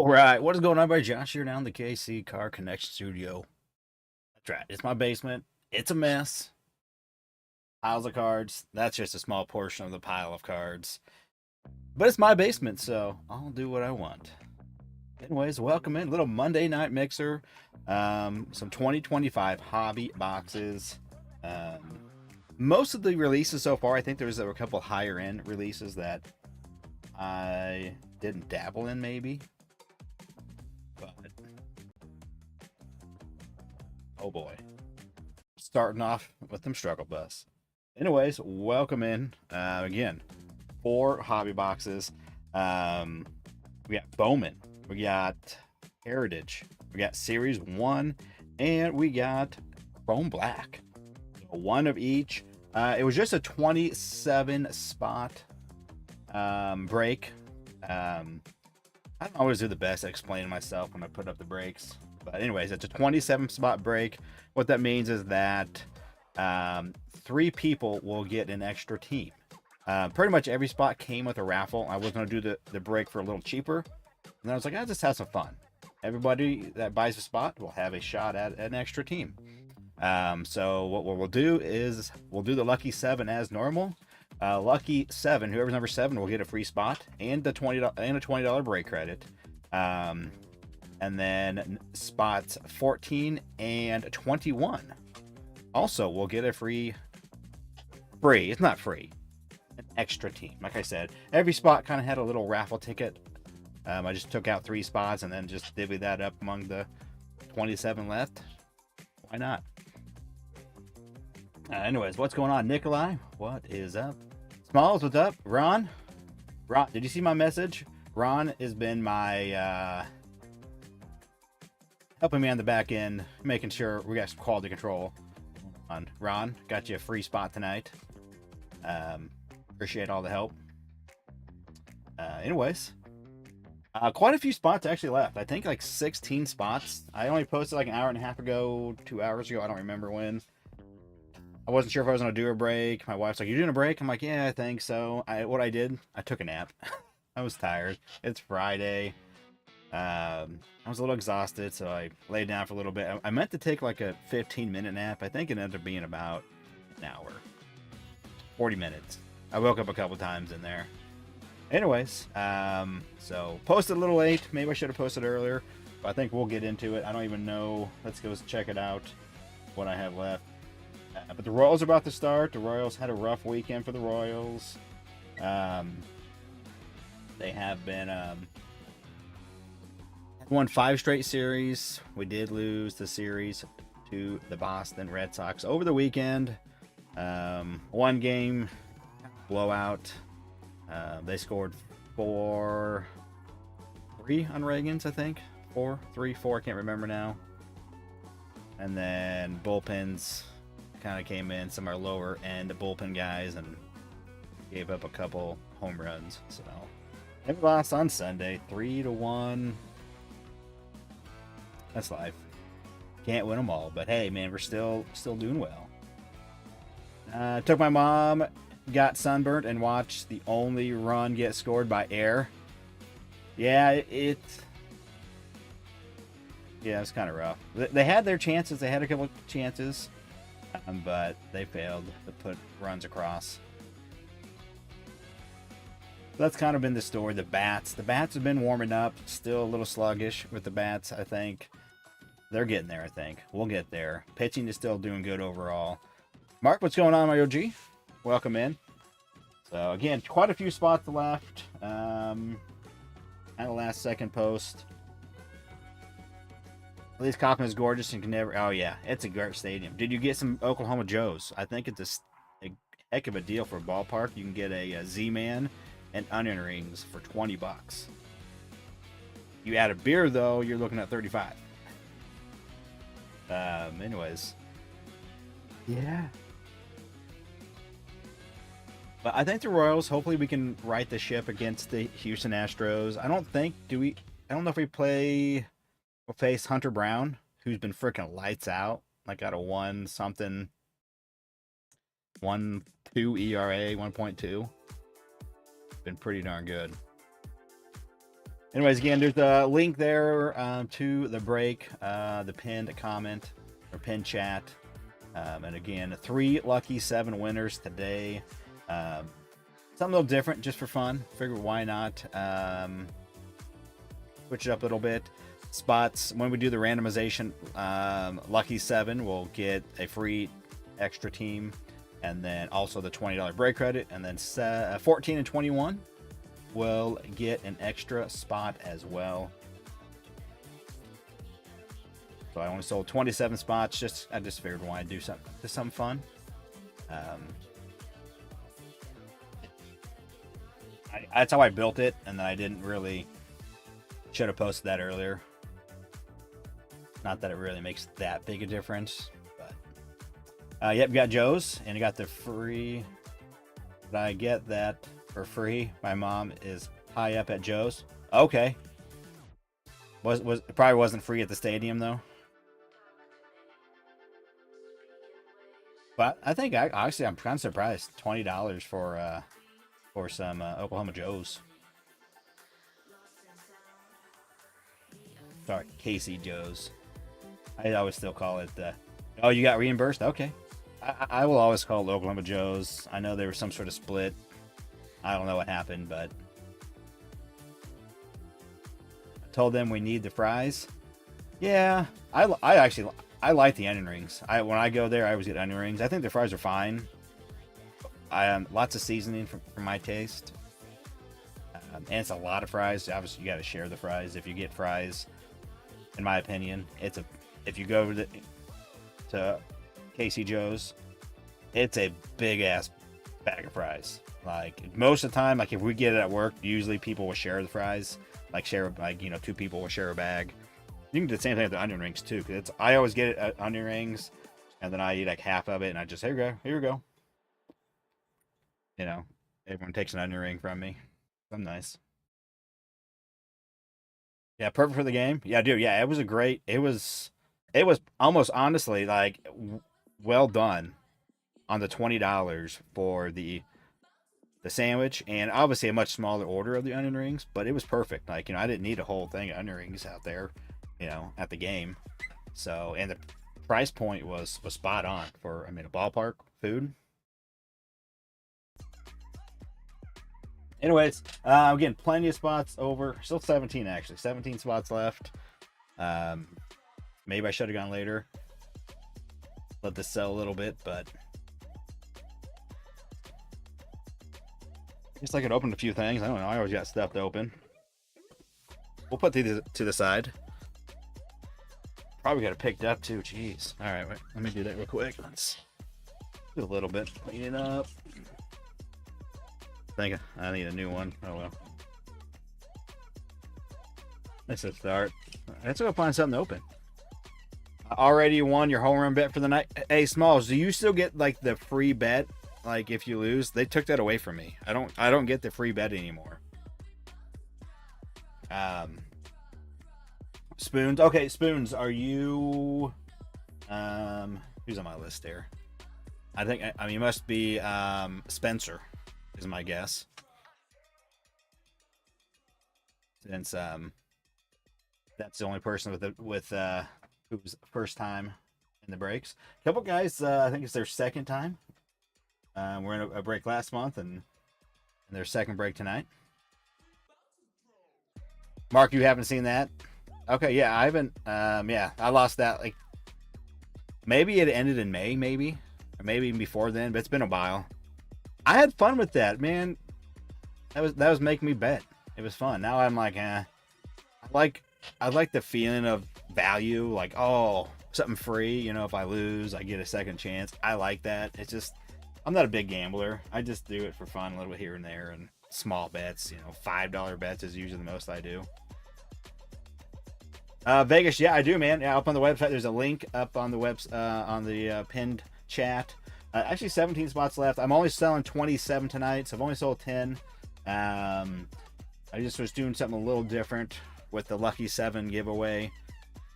All right, what is going on, everybody? Josh here down in the KC Car Connection Studio. That's right, it's my basement. It's a mess. Piles of cards. That's just a small portion of the pile of cards. But it's my basement, so I'll do what I want. Anyways, welcome in. Little Monday night mixer. Some 2025 hobby boxes. Um, Most of the releases so far, I think there's a couple higher end releases that I didn't dabble in, maybe. But oh boy. Starting off with them struggle bus. Anyways, welcome in. Again, 4 hobby boxes. We got Bowman, we got Heritage, we got Series 1, and we got Chrome Black. One of each. It was just a 27 spot break. I don't always do the best at explaining myself when I put up the breaks. But anyways, it's a 27 spot break. What that means is that 3 people will get an extra team. Pretty much every spot came with a raffle. I was going to do the break for a little cheaper. And I was like, I'll just have some fun. Everybody that buys a spot will have a shot at an extra team. So what we'll do is we'll do the lucky 7 as normal. Lucky 7, whoever's number 7 will get a free spot and a $20 break credit. And then spots 14 and 21 also will get a free. It's not free, an extra team. Like I said, every spot kind of had a little raffle ticket. I just took out 3 spots and then just divvied that up among the 27 left. Why not? Anyways, what's going on, Nikolai? What is up? Smalls, what's up? Ron, did you see my message? Ron has been my helping me on the back end, making sure we got some quality control. Ron, got you a free spot tonight. Appreciate all the help. Anyways, quite a few spots actually left. I think like 16 spots. I only posted like an hour and a half ago, 2 hours ago. I don't remember when. I wasn't sure if I was gonna do a break. My wife's like, "You doing a break?" I'm like, "Yeah, I think so." What I did, I took a nap. I was tired. It's Friday. I was a little exhausted, so I laid down for a little bit. I meant to take like a 15-minute nap. I think it ended up being about an hour, 40 minutes. I woke up a couple times in there. Anyways, so posted a little late. Maybe I should have posted earlier, but I think we'll get into it. I don't even know. Let's go check it out. What I have left. But the Royals are about to start. The Royals had a rough weekend for the Royals. They have been won 5 straight series. We did lose the series to the Boston Red Sox over the weekend. 1 game blowout. They scored 4-3 on Reagan's, I think. 4-3-4, I can't remember now. And then bullpens kind of came in, some of our lower end bullpen guys, and gave up a couple home runs. So they lost on Sunday, 3-1. That's life. Can't win them all, but hey, man, we're still doing well. Took my mom, got sunburnt, and watched the only run get scored by air. Yeah, it's kind of rough. They had their chances. They had a couple of chances. But they failed to put runs across. That's kind of been the story. The bats have been warming up. Still a little sluggish with the bats, I think. They're getting there, I think. We'll get there. Pitching is still doing good overall. Mark, what's going on, my OG? Welcome in. So, again, quite a few spots left. Kind of last second post. At least Cochran is gorgeous and can never. Oh yeah, it's a great stadium. Did you get some Oklahoma Joes? I think it's a heck of a deal for a ballpark. You can get a Z-Man and onion rings for $20. You add a beer though, you're looking at 35. Anyways, yeah. But I think the Royals. Hopefully, we can right the ship against the Houston Astros. I don't know if we play. We'll face Hunter Brown, who's been freaking lights out. Like got a 1-something, 1.2 ERA, 1.2. Been pretty darn good. Anyways, again, there's a link there to the break, the pinned comment or pinned chat. And again, 3 lucky 7 winners today. Something a little different just for fun. Figure why not switch it up a little bit. Spots, when we do the randomization, lucky 7 will get a free extra team, and then also the $20 break credit, and then 14 and 21 will get an extra spot as well. So I only sold 27 spots. I just figured why do something fun. That's how I built it, and then I didn't really should have posted that earlier. Not that it really makes that big a difference, but yep, we got Joe's, and I got the free. Did I get that for free? My mom is high up at Joe's. Okay. It probably wasn't free at the stadium though. But I think I'm kind of surprised. $20 for some Oklahoma Joe's. Sorry, Casey Joe's. I always still call it. Oh, you got reimbursed? Okay. I will always call it Oklahoma Joe's. I know there was some sort of split. I don't know what happened, but I told them we need the fries. Yeah, I actually like the onion rings. When I go there, I always get onion rings. I think the fries are fine. Lots of seasoning for my taste, and it's a lot of fries. Obviously, you got to share the fries if you get fries. In my opinion, if you go to Casey Joe's, it's a big ass bag of fries. Like most of the time, like if we get it at work, usually people will share the fries. Like 2 people will share a bag. You can do the same thing with the onion rings too, because I always get it at onion rings, and then I eat like half of it, and I just here we go. Everyone takes an onion ring from me. I'm nice. Yeah, perfect for the game. Yeah, dude. Yeah, it was it was almost honestly like well done on the $20 for the sandwich, and obviously a much smaller order of the onion rings, but it was perfect. Like, I didn't need a whole thing of onion rings out there, at the game. So, and the price point was spot on for, a ballpark food. Anyways, again, plenty of spots over. Still 17 actually. 17 spots left. Maybe I should have gone later. Let this sell a little bit, but I guess I could open a few things. I don't know. I always got stuff to open. We'll put these to the side. Probably got it picked up too. Jeez. All right, wait. Let me do that real quick. Let's do a little bit. Clean it up. I think I need a new one. Oh well. That's a start. Let's go find something to open. Already won your home run bet for the night. Hey, Smalls, do you still get like the free bet? Like if you lose, they took that away from me. I don't get the free bet anymore. Spoons. Okay, Spoons, are you who's on my list there? I think you must be Spencer is my guess. Since that's the only person with who's first time in the breaks. A couple guys, I think it's their second time. We're in a break last month and their second break tonight. Mark, you haven't seen that? Okay, yeah, I haven't. Yeah, I lost that. Like, maybe it ended in May, maybe, or maybe even before then. But it's been a while. I had fun with that, man. That was making me bet. It was fun. Now I'm like, I like the feeling of value. Like, oh, something free. If I lose, I get a second chance. I like that. It's just, I'm not a big gambler. I just do it for fun, a little bit here and there, and small bets. $5 bets is usually the most I do. Vegas, yeah, I do, man. Yeah, up on the website, there's a link up on the on the pinned chat. Actually, 17 spots left. I'm only selling 27 tonight, so I've only sold 10. I just was doing something a little different with the Lucky 7 giveaway.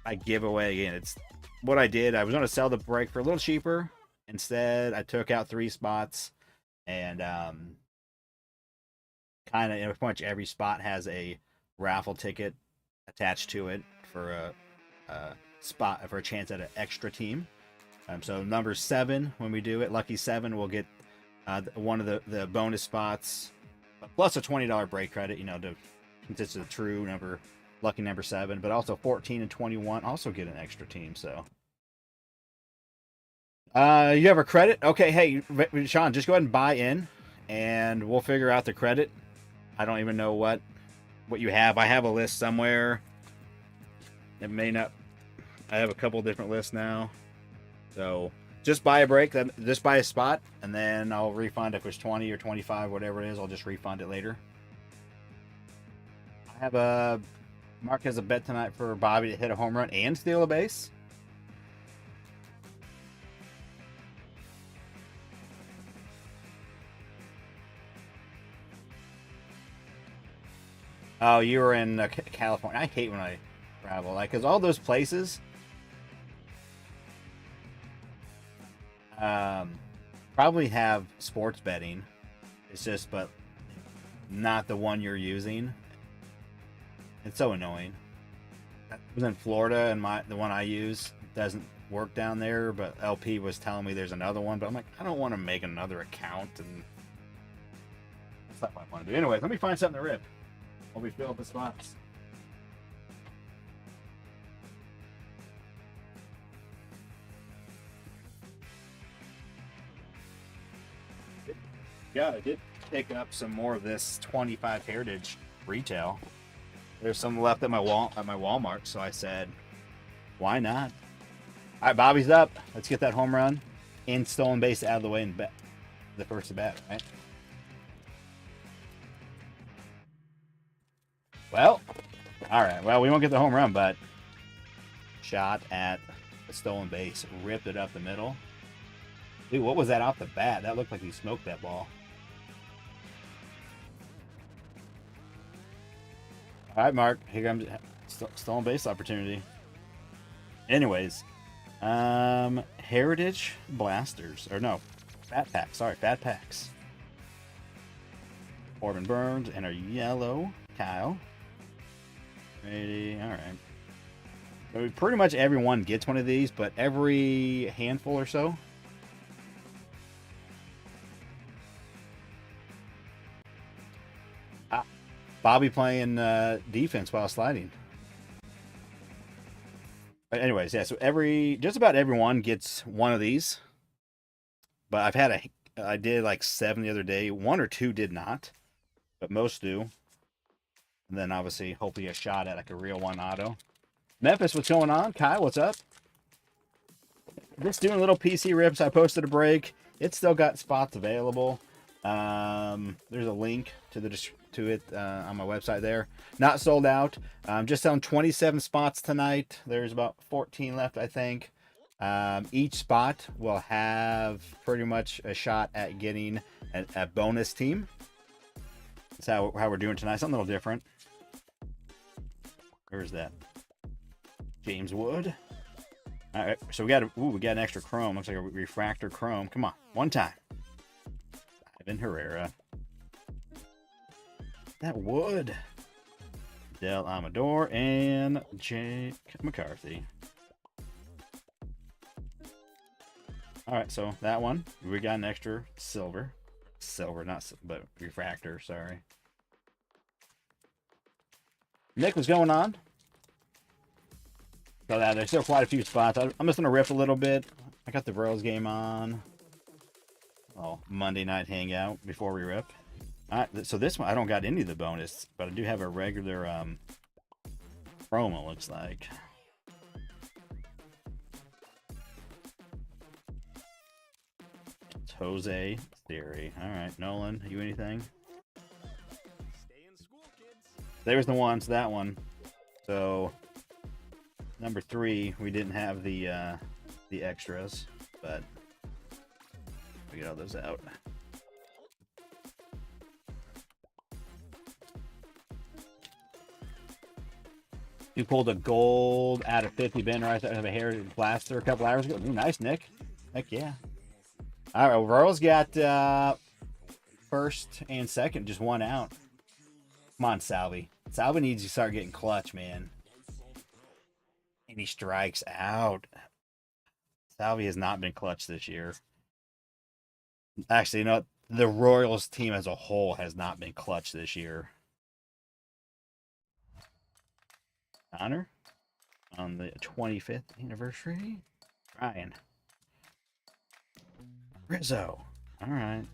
Again, it's what I did. I was going to sell the break for a little cheaper. Instead, I took out 3 spots, and kind of pretty much every spot has a raffle ticket attached to it for a spot for a chance at an extra team. So number 7, when we do it, lucky 7 will get one of the bonus spots plus a $20 break credit. You know, to since it's a true number, lucky number 7, but also 14 and 21 also get an extra team. So. You have a credit? Okay, hey, Sean, just go ahead and buy in, and we'll figure out the credit. I don't even know what you have. I have a list somewhere. It may not. I have a couple different lists now. So just buy a break, then just buy a spot, and then I'll refund if it's 20 or 25, whatever it is. I'll just refund it later. I have a Mark has a bet tonight for Bobby to hit a home run and steal a base. Oh, you were in California. I hate when I travel, like, because all those places probably have sports betting. It's just, but not the one you're using. It's so annoying. I was in Florida, and the one I use doesn't work down there, but LP was telling me there's another one, but I'm like, I don't want to make another account, and that's not what I want to do. Anyways, let me find something to rip. While we fill up the spots. Yeah, I did pick up some more of this 25 Heritage retail. There's some left at my Walmart, so I said, why not? All right, Bobby's up. Let's get that home run and stolen base out of the way and bet the first at bat, right? Well, all right. Well, we won't get the home run, but shot at the stolen base, ripped it up the middle. Dude, what was that off the bat? That looked like he smoked that ball. All right, Mark. Here comes stolen base opportunity. Anyways, Heritage Blasters, or no, Fat Packs. Sorry, Fat Packs. Corbin Burns and our yellow Kyle. Ready? All right. So pretty much everyone gets one of these, but every handful or so. Bobby playing defense while sliding. But anyways, yeah. So just about everyone gets one of these. But I did like 7 the other day. 1 or 2 did not, but most do. And then obviously, hopefully a shot at like a real one auto. Memphis, what's going on? Kyle, what's up? Just doing little PC rips. I posted a break. It's still got spots available. There's a link to it on my website there. Not sold out. Just selling 27 spots tonight. There's about 14 left, I think. Each spot will have pretty much a shot at getting a bonus team. That's how we're doing tonight. Something a little different. Where's that? James Wood. All right, so we got an extra chrome. Looks like a refractor chrome. Come on, one time. Ivan Herrera. That Wood. Del Amador and Jake McCarthy. All right, so that one we got an extra silver, but refractor. Sorry. Nick, what's going on? So there's still quite a few spots. I'm just gonna rip a little bit. I got the Royals game on. Oh, Monday night hangout before we rip. All right, so this one I don't got any of the bonus, but I do have a regular promo. Looks like. It's Jose Theory. All right, Nolan, you anything? Stay in school, kids. There's the one. So that one. So. Number 3, we didn't have the extras, but we got all those out. You pulled a gold out of 50 Ben right there. Have a Heritage Blaster a couple hours ago. Ooh, nice, Nick. Heck yeah. All right, Royals got first and second, just one out. Come on, Salvi. Salvi needs to start getting clutch, man. And he strikes out. Salvi has not been clutch this year. Actually, you know what? The Royals team as a whole has not been clutch this year. Honor on the 25th anniversary. Ryan. Rizzo. All right.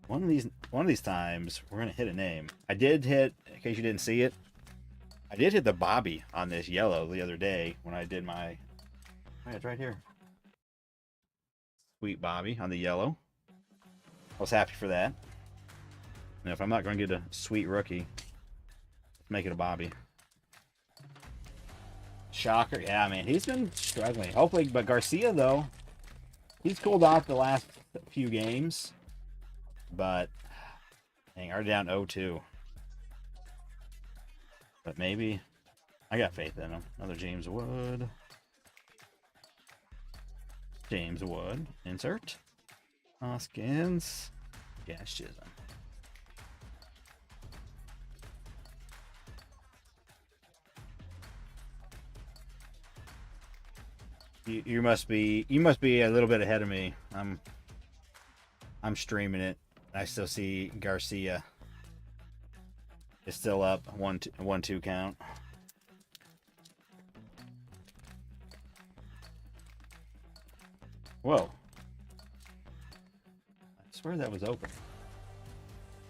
One of these times we're gonna hit a name. I did hit, in case you didn't see it, I did hit the Bobby on this yellow the other day when I did my. Oh, it's right here. Sweet Bobby on the yellow. I was happy for that. And if I'm not going to get a sweet rookie, let's make it a Bobby. Shocker. Yeah, man, he's been struggling. Hopefully, but Garcia, though, he's cooled off the last few games. But, dang, already down 0-2. But maybe, I got faith in him. Another James Wood. James Wood. Insert. Hoskins. Gash Chisholm. You must be a little bit ahead of me. I'm streaming it. I still see Garcia is still up 1-2 count. Whoa. I swear that was open.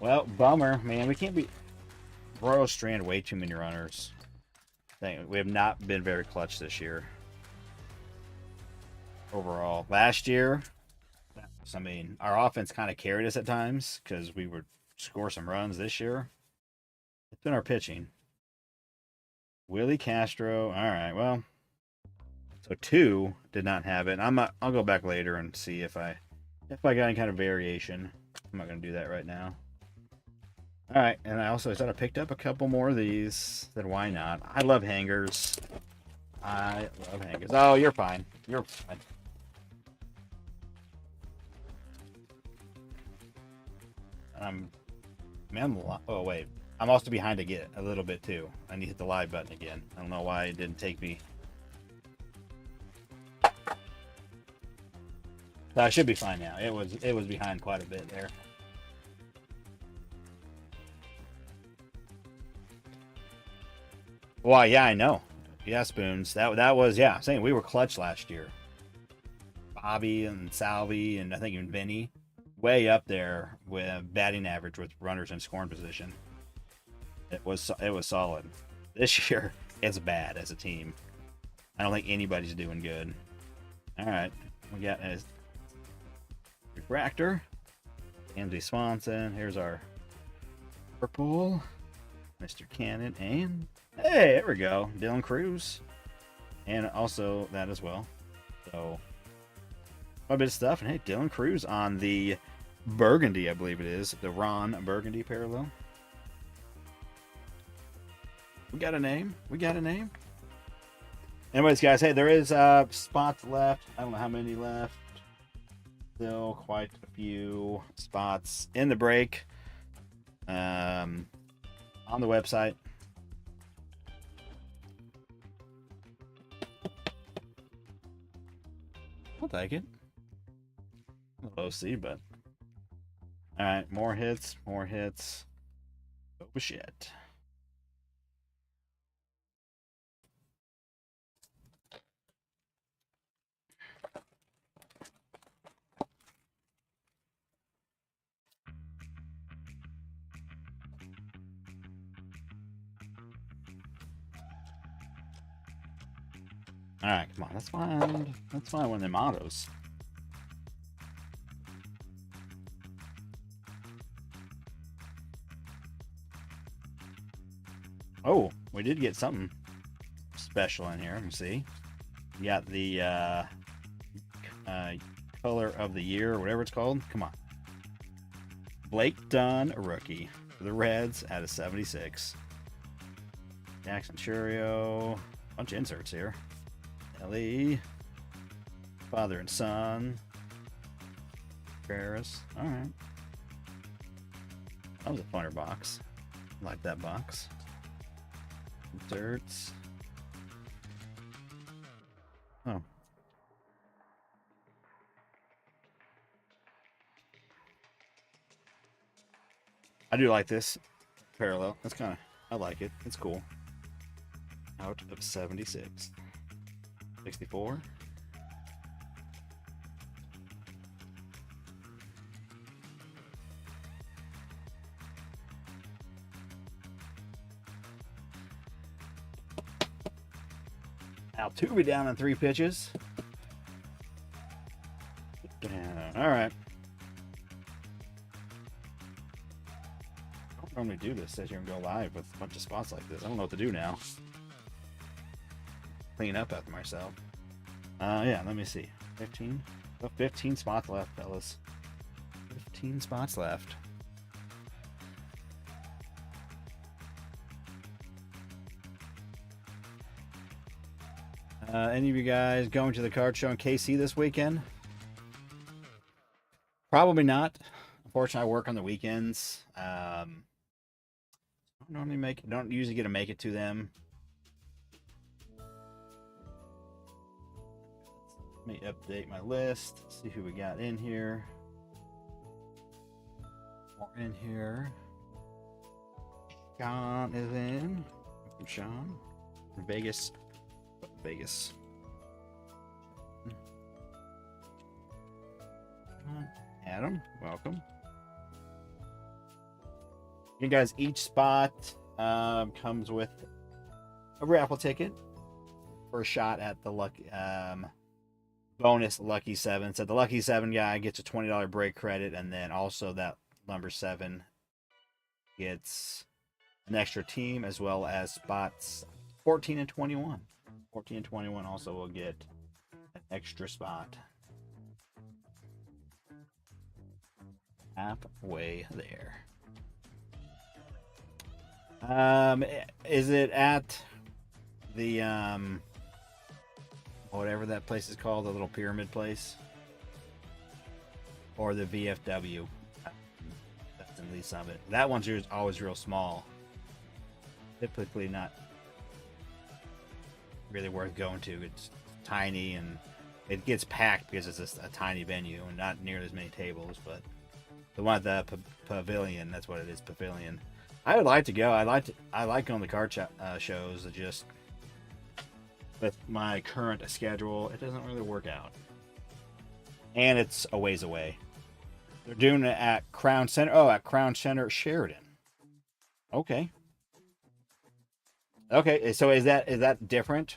Well, bummer, man. We can't be Royal Strand way too many runners. We have not been very clutch this year. Overall. Last year, I mean, our offense kind of carried us at times because we would score some runs. This year, it's been our pitching. Willie Castro. All right, well, so 2 did not have it. I'll go back later and see if I got any kind of variation. I'm not gonna do that right now. All right, and I also thought I picked up a couple more of these. Then why not? I love hangers. I love hangers. Oh, you're fine. You're fine. Man, oh wait, I'm also behind a little bit too. I need to hit the live button again. I don't know why it didn't take me. So I should be fine now. It was behind quite a bit there. Well, yeah, I know. Yeah, Spoons. That was, yeah. I'm saying we were clutch last year. Bobby and Salvi and I think even Vinny, way up there with batting average with runners in scoring position. It was solid. This year, it's bad as a team. I don't think anybody's doing good. All right, we got a refractor. Andy Swanson. Here's our purple, Mr. Cannon, and hey, there we go, Dylan Cruz, and also that as well. So a bit of stuff, and hey, Dylan Cruz on the Burgundy, I believe it is the Ron Burgundy parallel. We got a name. Anyways, guys, hey, there is spots left. I don't know how many left. Still quite a few spots in the break. On the website. I'll take it. Low C, but all right, more hits. Oh shit. All right, come on. Let's find one of them autos. Oh, we did get something special in here. Let me see. We got the color of the year, or whatever it's called. Come on. Blake Dunn, rookie for the Reds at a 76. Jackson Churio. Bunch of inserts here. Ellie. Father and son. Paris. All right. That was a funner box. like that box. Inserts. Oh. I do like this parallel. That's kind of, I like it. It's cool. Out of 76. 64. Altuve down in 3 pitches. All right. I don't normally do this. Says you can go live with a bunch of spots like this. I don't know what to do now. Clean up after myself. Yeah, let me see. 15. 15 spots left, fellas. 15 spots left. Any of you guys going to the card show in KC this weekend? Probably not. Unfortunately, I work on the weekends. Don't usually get to make it to them. Let me update my list. See who we got in here. More in here. Sean is in. Sean. Vegas. Adam, welcome. You guys, each spot comes with a raffle ticket for a shot at the lucky bonus Lucky 7. So the Lucky 7 guy gets a $20 break credit, and then also that number 7 gets an extra team, as well as spots 14 and 21. 14 and 21 also will get an extra spot. Halfway there. Is it at the whatever that place is called, the little pyramid place, or the VFW? That's in Lee Summit. That one's always real small. Typically not really worth going to. It's tiny and it gets packed because it's a tiny venue and not near as many tables. But the one at the pavilion, that's what it is, pavilion. I would like to go. I like going to card shows. It just, with my current schedule, it doesn't really work out, and it's a ways away. They're doing it at Crown Center. Oh, at Crown Center, Sheridan. Okay. Okay, so is that different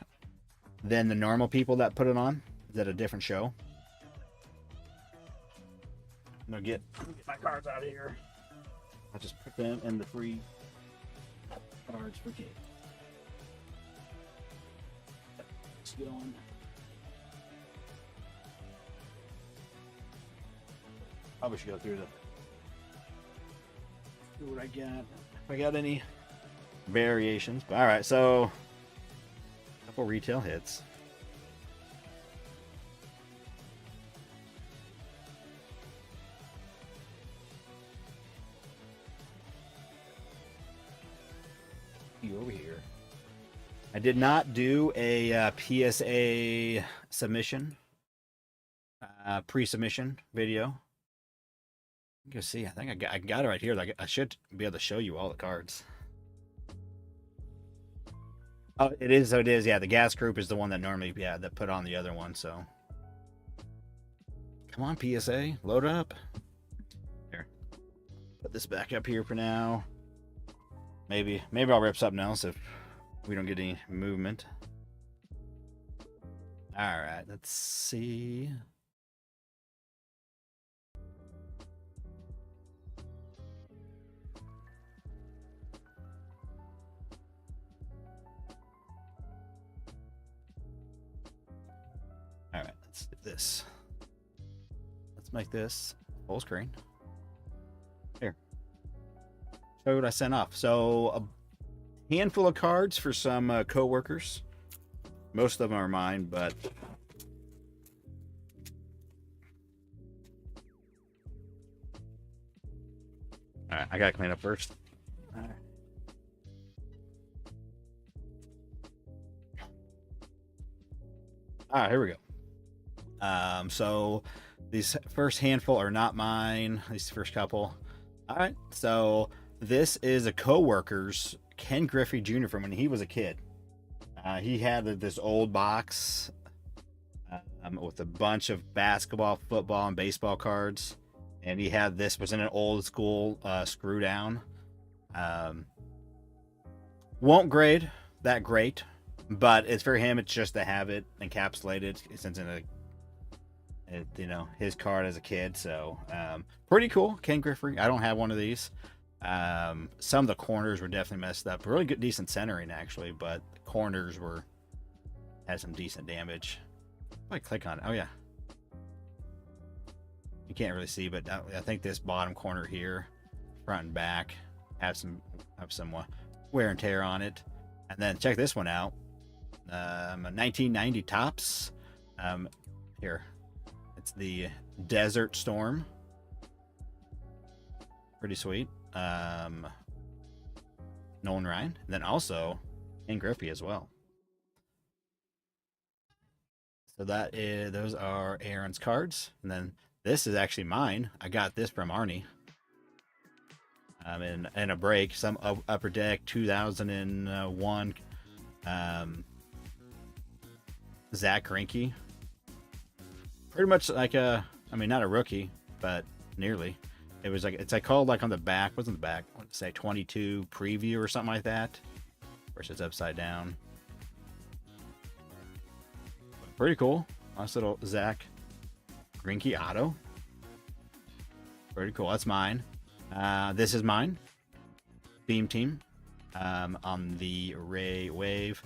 than the normal people that put it on? Is that a different show? I'm gonna get my cards out of here. I'll just put them in the free cards for Kate. Let's get on. Probably should go through what I got. If I got any variations. But all right, so a couple retail hits. You over here. I did not do a PSA submission, pre-submission video. You can see, I think I got it right here. Like, I should be able to show you all the cards. Oh, it is. So it is. Yeah, the gas group is the one that normally, that put on the other one. So, come on, PSA, load up. Here, put this back up here for now. Maybe I'll rip something else if we don't get any movement. All right, let's see. All right, let's do this. Let's make this full screen. Here. Show you what I sent off. So a handful of cards for some co-workers. Most of them are mine, but all right, I gotta clean up first. All right. All right, here we go. So these first handful are not mine. These first couple. All right, so this is a co-worker's Ken Griffey Jr. from when he was a kid. He had this old box with a bunch of basketball, football, and baseball cards, and he had this was in an old school screw down. Won't grade that great, but it's for him. It's just to have it encapsulated since in a his card as a kid. So pretty cool. Ken Griffey. I don't have one of these. Some of the corners were definitely messed up. Really good, decent centering actually, but the corners had some decent damage. I click on it. Oh yeah, you can't really see, but I think this bottom corner here, front and back, have some wear and tear on it. And then check this one out. A 1990 Topps. Here, it's the Desert Storm. Pretty sweet. Nolan Ryan, and then also Ken Griffey as well. So those are Aaron's cards, and then this is actually mine. I got this from Arnie. In a break, some Upper Deck 2001. Zach Greinke. Pretty much like not a rookie, but nearly. It was it's called on the back. Wasn't the back? I want to say 22 preview or something like that. Of course, it's upside down. Pretty cool. Nice little Zach Greinke auto. Pretty cool. That's mine. This is mine. Beam Team. On the Ray Wave.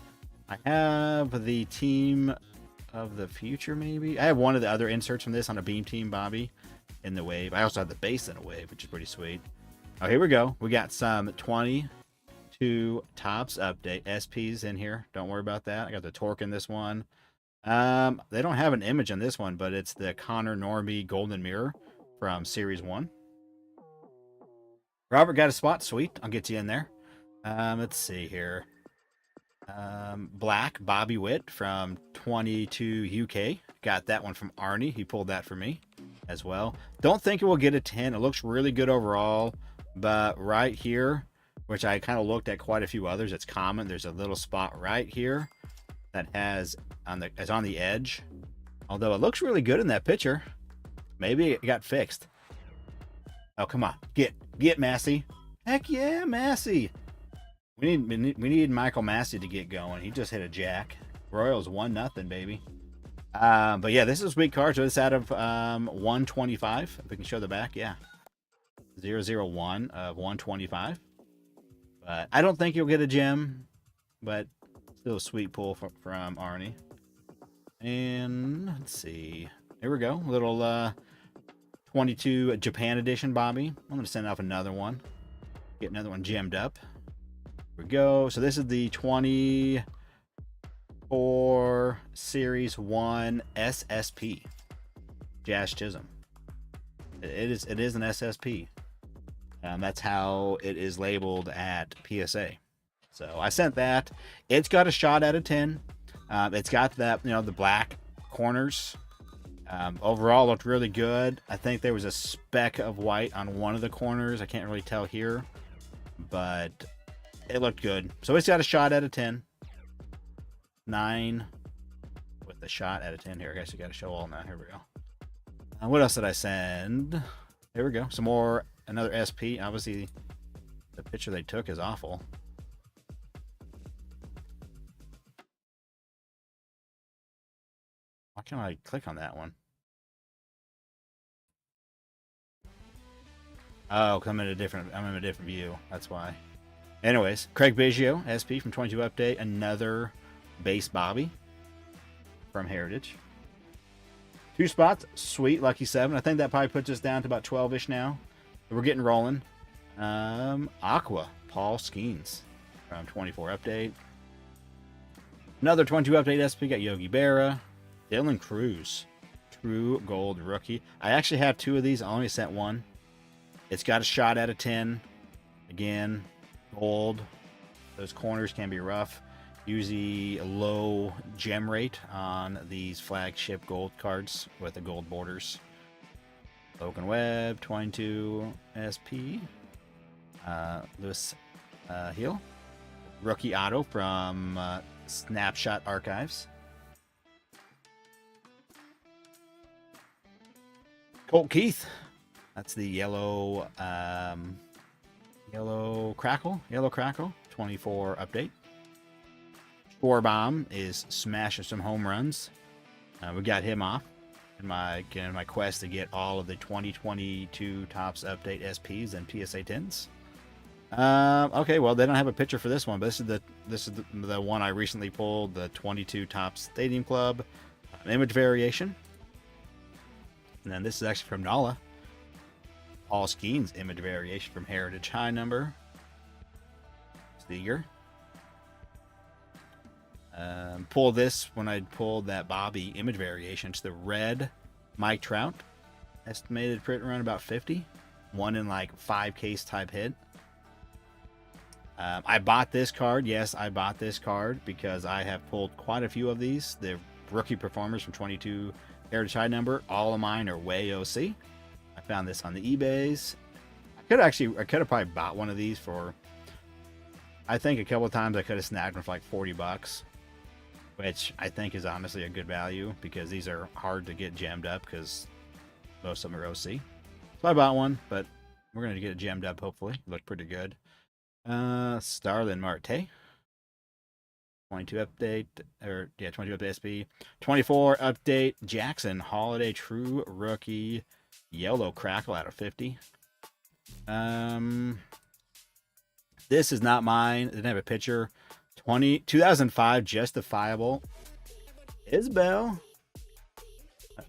I have the Team of the Future, maybe. I have one of the other inserts from this on a Beam Team Bobby in the Wave. I also have the base in a Wave, which is pretty sweet. Oh, here we go. We got some 22 Topps update SPs in here. Don't worry about that. I got the Torque in this one. They don't have an image on this one, but it's the Connor Normie Golden Mirror from Series 1. Robert got a spot. Sweet. I'll get you in there. Let's see here. Black Bobby Witt from 22 UK. Got that one from Arnie. He pulled that for me as well. Don't think it will get a 10. It looks really good overall, but right here, which I kind of looked at quite a few others, it's common. There's a little spot right here that is on the edge. Although it looks really good in that picture. Maybe it got fixed. Oh, come on. Get Massey. Heck yeah, Massey. We need Michael Massey to get going. He just hit a jack. Royals 1-0, baby. But yeah, this is a sweet card. So it's out of 125. If we can show the back, yeah. 001 of 125. But I don't think you'll get a gem, but still a sweet pull from Arnie. And let's see. Here we go. Little 22 Japan edition Bobby. I'm going to send off another one. Get another one gemmed up. Here we go. So this is the 24 Series 1 SSP. Jazz Chisholm. It is an SSP. That's how it is labeled at PSA. So I sent that. It's got a shot out of 10. It's got that, the black corners. Overall looked really good. I think there was a speck of white on one of the corners. I can't really tell here, but it looked good. So it's got a shot out of 10. 9 with the shot out of 10 here. I guess you got to show all now. Here we go. What else did I send? Here we go. Some more. Another SP. Obviously, the picture they took is awful. Why can't I click on that one? Oh, I'm in a different view. That's why. Anyways, Craig Biggio, SP from 22 Update. Another base Bobby from Heritage. 2 spots. Sweet. Lucky 7. I think that probably puts us down to about 12-ish now. We're getting rolling. Aqua. Paul Skeens from 24 Update. Another 22 Update SP. Got Yogi Berra. Dylan Cruz. True Gold Rookie. I actually have 2 of these. I only sent 1. It's got a shot out of 10. Again, gold. Those corners can be rough. Usually a low gem rate on these flagship gold cards with the gold borders. Logan Webb, 22 SP. Lewis Hill. Rookie auto from Snapshot Archives. Colt Keith. That's the yellow crackle. 24 update. Bomb is smashing some home runs. We got him off in my quest to get all of the 2022 Topps Update SPs and PSA 10s. Okay, well they don't have a picture for this one, but this is the one I recently pulled, the 22 Topps Stadium Club image variation. And then this is actually from Nala. Paul Skeen's image variation from Heritage High number. Seager. Pull this when I pulled that Bobby image variation. It's the red Mike Trout. Estimated print run about 50. One in like 5 case type hit. I bought this card. Yes, I bought this card because I have pulled quite a few of these. The rookie performers from 22 Heritage High number. All of mine are way OC. I found this on the eBays. I could have probably bought one of these for, I think a couple of times I could have snagged them for like $40, which I think is honestly a good value because these are hard to get gemmed up because most of them are OC. So I bought one, but we're going to get it gemmed up hopefully. Look pretty good. Starlin Marte. 22 update, 22 update SP. 24 update Jackson Holiday True Rookie Yellow Crackle out of 50. This is not mine. It didn't have a picture. 2005 Justifiable Isbell.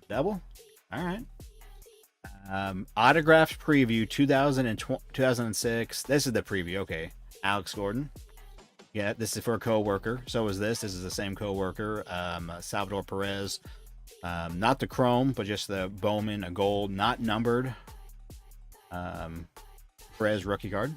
Double. All right. Autographed preview 2006. This is the preview. Okay. Alex Gordon. Yeah, this is for a coworker. So is this. This is the same coworker. Salvador Perez. Not the chrome, but just the Bowman, a gold, not numbered. Perez rookie card.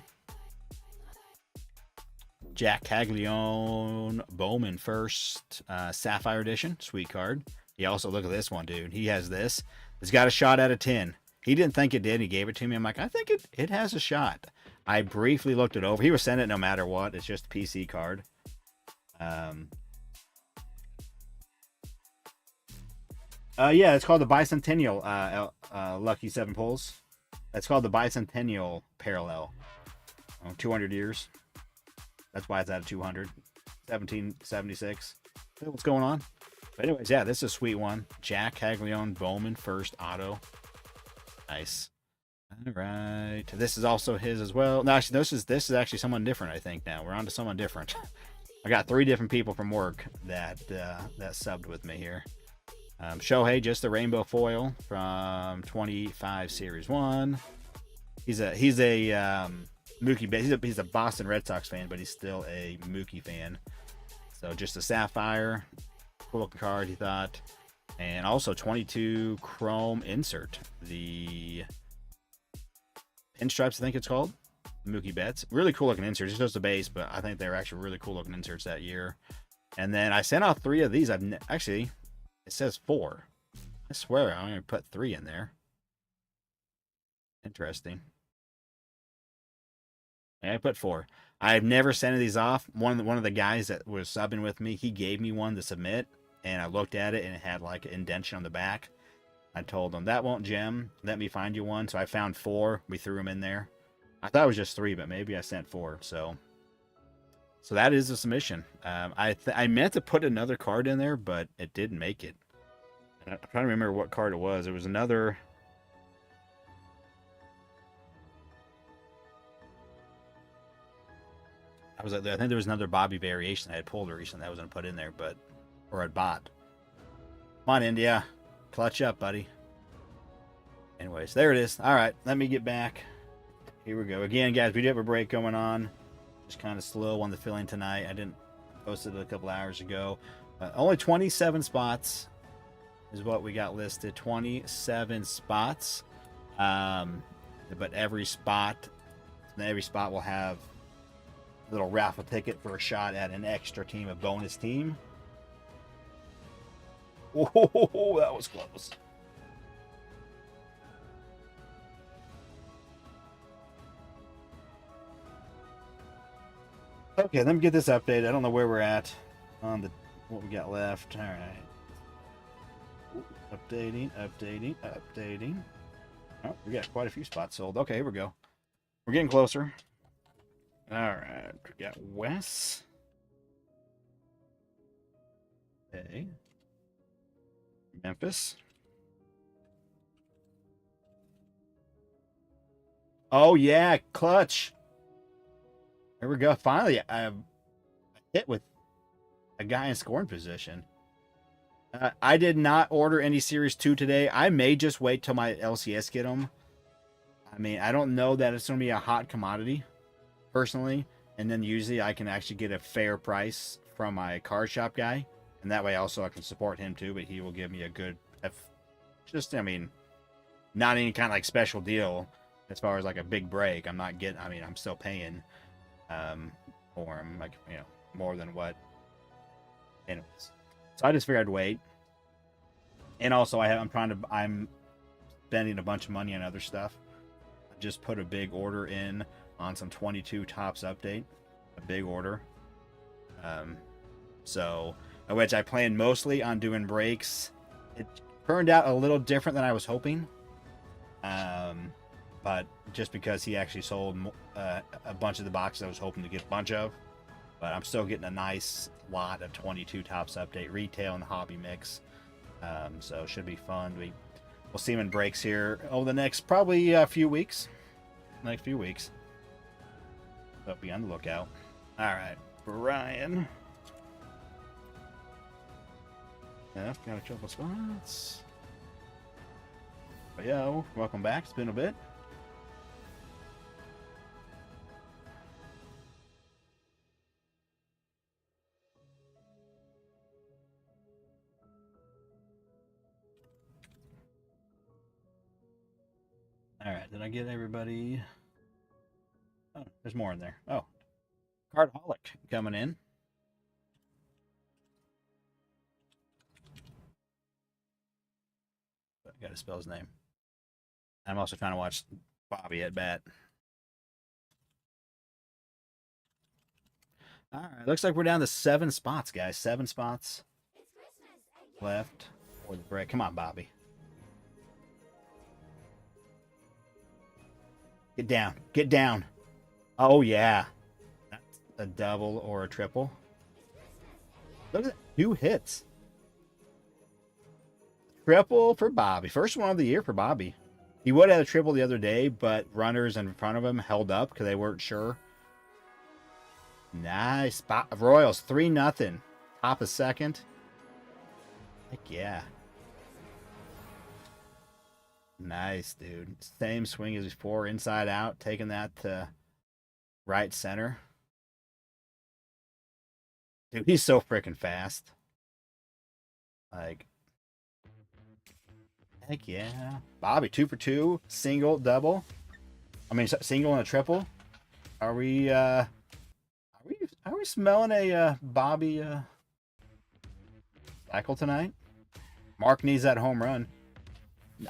Jack Caglione Bowman first Sapphire edition. Sweet card. He also, look at this one, dude. He has this. It's got a shot out of 10. He didn't think it did. He gave it to me. I'm like, I think it has a shot. I briefly looked it over. He was sending it no matter what. It's just a PC card. Yeah, it's called the Bicentennial Lucky 7 pulls. That's called the Bicentennial Parallel. 200 years. That's why it's out of 200. 1776. What's going on? But anyways, yeah, this is a sweet one. Jack Caglione Bowman first auto. Nice. All right. This is also his as well. No, actually, this is actually someone different, I think now. We're on to someone different. I got 3 different people from work that subbed with me here. Shohei, just the rainbow foil from 25 Series 1. He's a Mookie. He's a Boston Red Sox fan, but he's still a Mookie fan. So just a sapphire, cool looking card, he thought, and also 22 chrome insert. The pinstripes, I think it's called. Mookie Betts, really cool looking insert. Just the base, but I think they were actually really cool looking inserts that year. And then I sent out 3 of these. Actually, it says 4. I swear I only put 3 in there. Interesting. Yeah, I put 4. I've never sent these off. One of the guys that was subbing with me, he gave me one to submit, and I looked at it and it had like an indentation on the back. I told him that won't gem. Let me find you one. So I found 4. We threw them in there. I thought it was just 3, but maybe I sent 4. So that is a submission. I meant to put another card in there, but it didn't make it. And I'm trying to remember what card it was. It was another. I think there was another Bobby variation I had pulled recently that I was going to put in there, or I'd bought. Come on, India. Clutch up, buddy. Anyways, there it is. All right, let me get back. Here we go. Again, guys, we do have a break going on. Just kind of slow on the filling tonight. I didn't post it a couple hours ago. Only 27 spots is what we got listed. 27 spots. But every spot will have little raffle ticket for a shot at an extra team, a bonus team. Oh, that was close. Okay, let me get this update. I don't know where we're at on the what we got left. All right. Updating. Oh, we got quite a few spots sold. Okay, here we go. We're getting closer. All right, we got Wes. Okay. Memphis. Oh yeah, clutch. Here we go. Finally, I hit with a guy in scoring position. I did not order any Series 2 today. I may just wait till my LCS get them. I mean, I don't know that it's going to be a hot commodity, personally. And then usually I can actually get a fair price from my card shop guy. And that way also I can support him too, but he will give me a good, just, I mean, not any kind of like special deal as far as like a big break. I'm not getting, I mean, I'm still paying for him, like, you know, more than what. Anyways. So I just figured I'd wait. And also I'm spending a bunch of money on other stuff. I just put a big order in on some 22 tops update. A big order. So which I planned mostly on doing breaks. It turned out a little different than I was hoping. But just because he actually sold a bunch of the boxes I was hoping to get a bunch of. But I'm still getting a nice lot of 22 tops update retail and hobby mix. So it should be fun. We'll see him in breaks here over the next probably a few weeks. Next few weeks. So be on the lookout. All right, Brian. Got a couple spots. But yo, welcome back. It's been a bit. All right, did I get everybody? Oh, there's more in there. Oh, Cardholic coming in. I got to spell his name. I'm also trying to watch Bobby at bat. All right, looks like we're down to 7 spots, guys. 7 spots left for the break. Come on, Bobby. Get down. Get down. Oh, yeah. That's a double or a triple. Look at that. 2 hits. Triple for Bobby. First one of the year for Bobby. He would have had a triple the other day, but runners in front of him held up because they weren't sure. Nice. Royals 3-0. Top of second. Heck yeah. Nice, dude. Same swing as before. Inside out. Taking that to right center. Dude, he's so freaking fast. Like, heck yeah. Bobby, 2 for 2. Single, double. I mean, single and a triple. Are we smelling a Bobby cycle tonight? Mark needs that home run.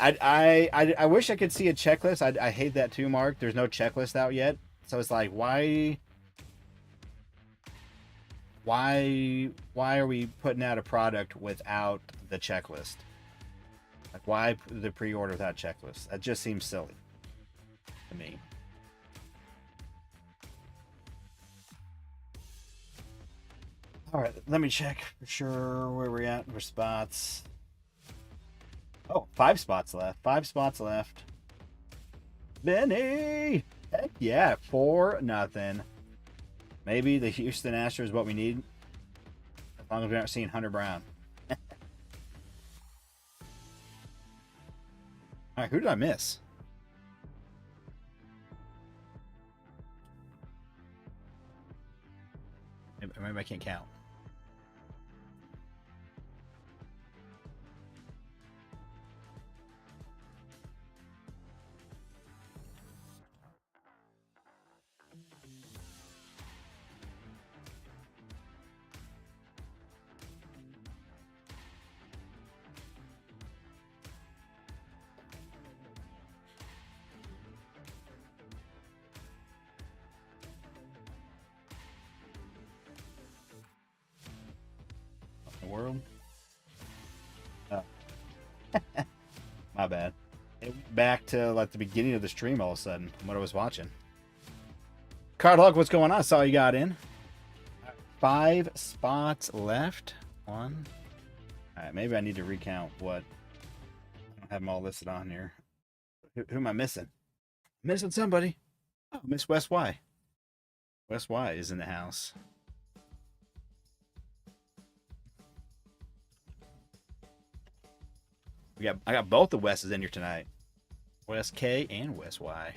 I wish I could see a checklist. I hate that too, Mark. There's no checklist out yet. So it's like, why are we putting out a product without the checklist? Like, why the pre-order without checklist? That just seems silly to me. All right, let me check for sure where we're at for spots. Oh, 5 spots left. 5 spots left. Benny! Heck yeah, 4-0. Maybe the Houston Astros is what we need. As long as we aren't seeing Hunter Brown. All right, who did I miss? Maybe I can't count. My bad. It went back to like the beginning of the stream all of a sudden, what I was watching. Card Hog, what's going on? I saw you got in. 5 spots left. 1. Alright, maybe I need to recount what. I don't have them all listed on here. Who am I missing? Missing somebody. Oh, Miss West Y. West Y is in the house. I got both the Wes's in here tonight. West K and West Y.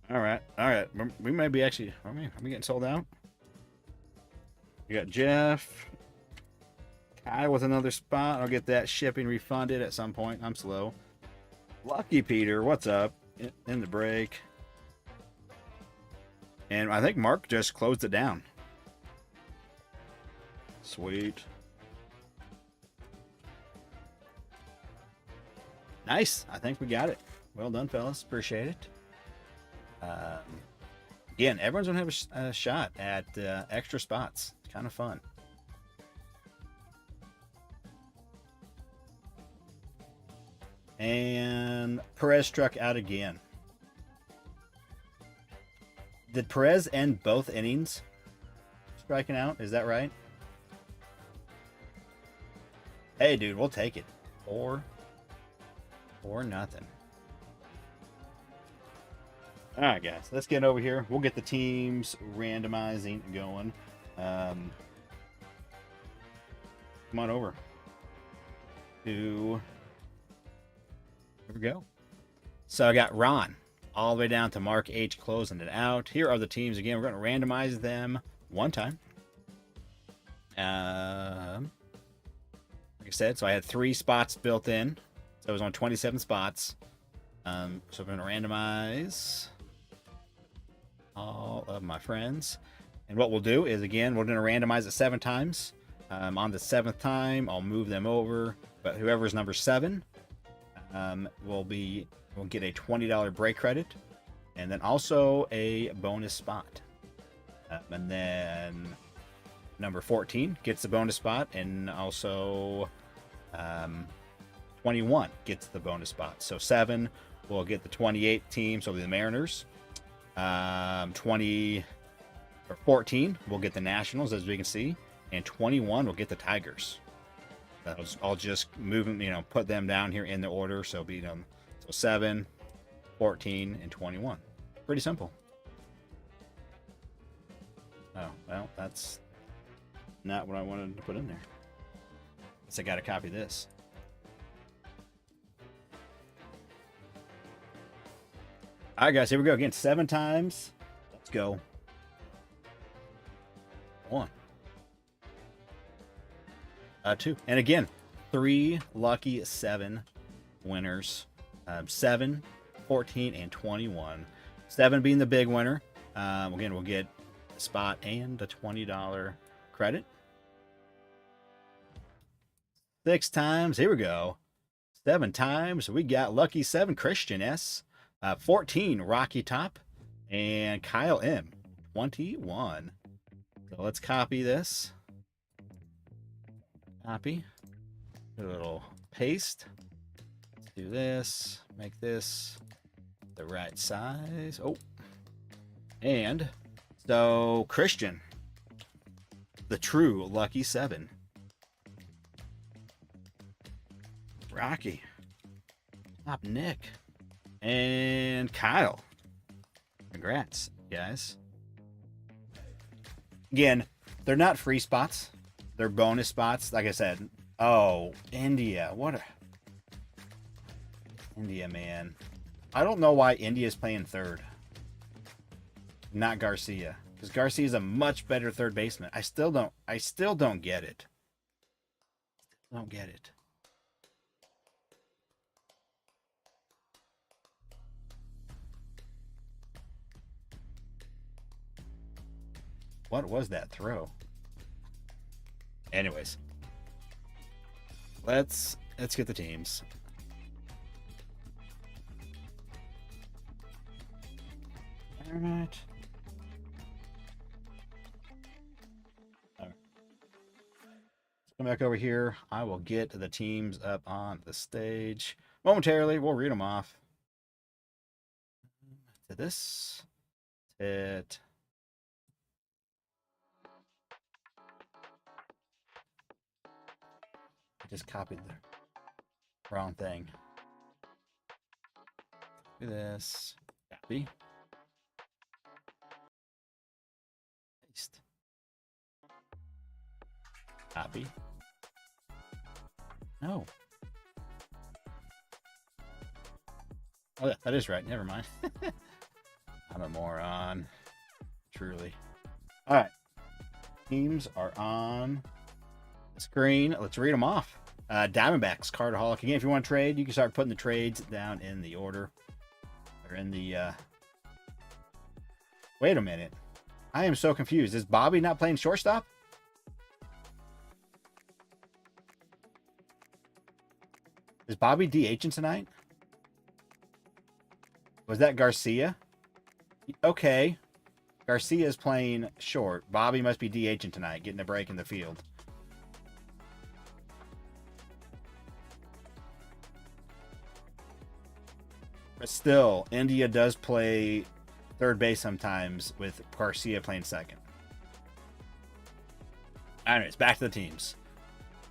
All right. We might be actually. Are we getting sold out? We got Jeff. Kyle with another spot. I'll get that shipping refunded at some point. I'm slow. Lucky Peter, what's up? In the break. And I think Mark just closed it down. Sweet. Nice. I think we got it. Well done, fellas. Appreciate it. Again, everyone's going to have a shot at extra spots. It's kind of fun. And Perez struck out again. Did Perez end both innings striking out? Is that right? Hey, dude, we'll take it. 4-0. All right, guys, let's get over here. We'll get the teams randomizing going. Come on over to. Here we go. So I got Ron all the way down to Mark H closing it out. Here are the teams again. We're going to randomize them one time. Like I said, so I had 3 spots built in. So I was on 27 spots. So I'm going to randomize all of my friends. And what we'll do is, again, we're going to randomize it 7 times. On the 7th time, I'll move them over. But whoever's number 7 will get a $20 break credit. And then also a bonus spot. And then number 14 gets the bonus spot. And also 21 gets the bonus spot. So 7 will get the 28th team, so the Mariners. 14 will get the Nationals, as we can see, and 21 will get the Tigers. I'll just move them, put them down here in the order. So be them. So 7, 14, and 21. Pretty simple. Oh, well, that's not what I wanted to put in there. So I got to copy this. All right, guys, here we go again. 7 times. Let's go. 1, 2, and again, 3 lucky 7 winners. 7, 14, and 21. 7 being the big winner. Again, we'll get a spot and a $20 credit. 6 times. Here we go. 7 times. We got lucky 7 Christian S. 14 Rocky Top, and Kyle M. 21. So let's copy this. Copy. Do a little paste. Let's do this. Make this the right size. Oh. And so Christian, the true lucky 7. Rocky. Top Nick. And Kyle. Congrats, guys. Again, they're not free spots. They're bonus spots. Like I said. Oh, India. What a... India, man. I don't know why India's playing third. Not Garcia. Because Garcia's a much better third baseman. I still don't get it. Don't get it. What was that throw? Anyways, let's get the teams. All right. Come back over here. I will get the teams up on the stage momentarily. We'll read them off. To this. It. I just copied the wrong thing. Do this. Copy. Paste. Copy. No. Oh, yeah, that is right. Never mind. I'm a moron. Truly. All right. Teams are on the screen. Let's read them off. Diamondbacks, Cardaholic. Again, if you want to trade, you can start putting the trades down in the order. Or in the... Wait a minute. I am so confused. Is Bobby not playing shortstop? Is Bobby DHing tonight? Was that Garcia? Okay. Garcia is playing short. Bobby must be DHing tonight, getting a break in the field. But still, India does play third base sometimes with Garcia playing second. Anyways, back to the teams.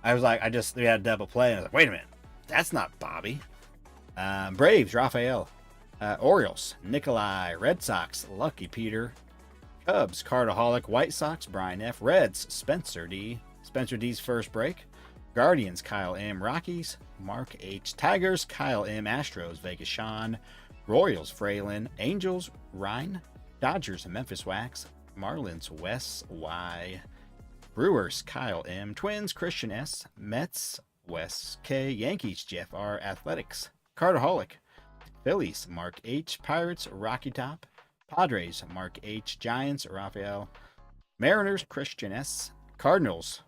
I was like, we had a double play, and I was like, wait a minute. That's not Bobby. Braves, Rafael. Orioles, Nikolai. Red Sox, Lucky Peter. Cubs, Cardaholic. White Sox, Brian F. Reds, Spencer D. Spencer D's first break. Guardians, Kyle M. Rockies, Mark H. Tigers, Kyle M. Astros, Vegas Sean. Royals, Fraylin. Angels, Ryan. Dodgers, Memphis Wax. Marlins, Wes Y. Brewers, Kyle M. Twins, Christian S. Mets, Wes K. Yankees, Jeff R. Athletics. Cardaholic. Phillies, Mark H. Pirates, Rocky Top. Padres, Mark H. Giants, Raphael. Mariners, Christian S. Cardinals,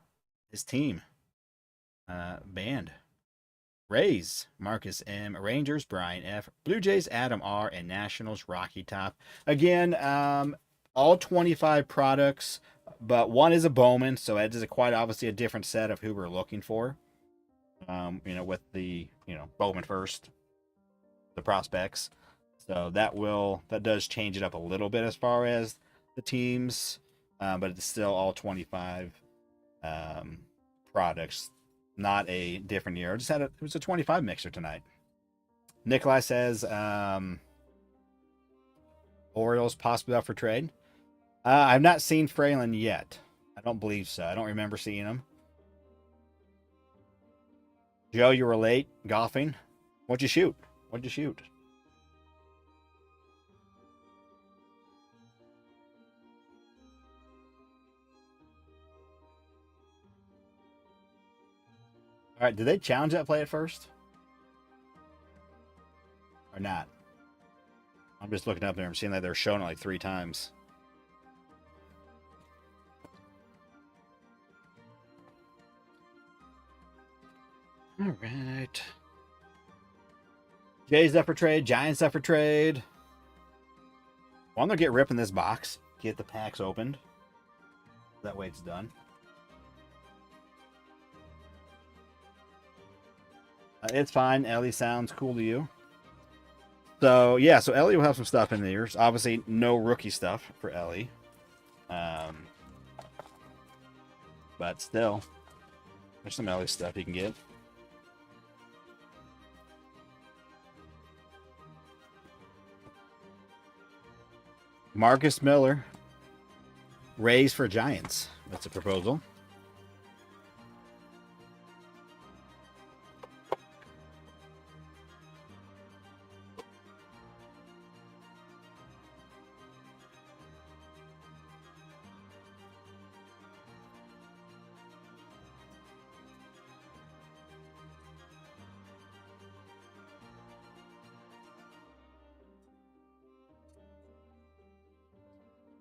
his team. Band. Rays, Marcus M. Rangers, Brian F. Blue Jays, Adam R. And Nationals, Rocky Top. Again, all 25 products, but one is a Bowman, so it is quite obviously a different set of who we're looking for. With the, Bowman first, the prospects. So that does change it up a little bit as far as the teams, but it's still all 25 products. Not a different year. It was a 25 mixer tonight. Nikolai says Orioles possibly up for trade. I've not seen Fraylin yet. I don't believe so. I don't remember seeing him. Joe, you were late golfing. What'd you shoot? All right, did they challenge that play at first? Or not? I'm just looking up there and seeing that they're showing it like 3 times. All right. Jays up for trade. Giants up for trade. Well, I'm going to get ripping this box. Get the packs opened. That way it's done. It's fine. Ellie sounds cool to you. So, yeah. So, Ellie will have some stuff in there. Obviously, no rookie stuff for Ellie. But still, there's some Ellie stuff you can get. Marcus Miller. Rays for Giants. That's a proposal.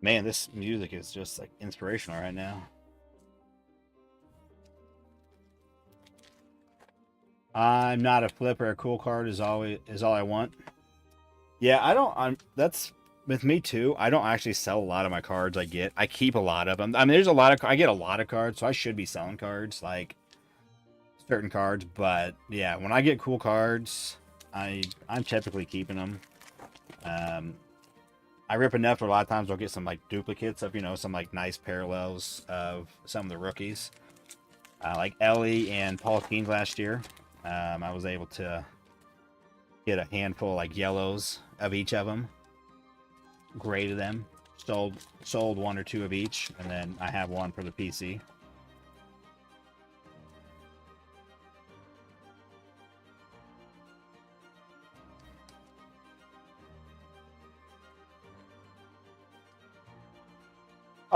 Man, this music is just like inspirational right now. I'm not a flipper. A cool card is all I want. Yeah, that's with me too. I don't actually sell a lot of my cards I get. I keep a lot of them. I mean, I get a lot of cards, so I should be selling cards. Like, certain cards, but yeah, when I get cool cards, I'm typically keeping them. I rip enough where a lot of times I'll get some like duplicates of, you know, some like nice parallels of some of the rookies. Like Ellie and Paul Keene last year. I was able to get a handful like yellows of each of them, graded them, sold one or two of each, and then I have one for the PC.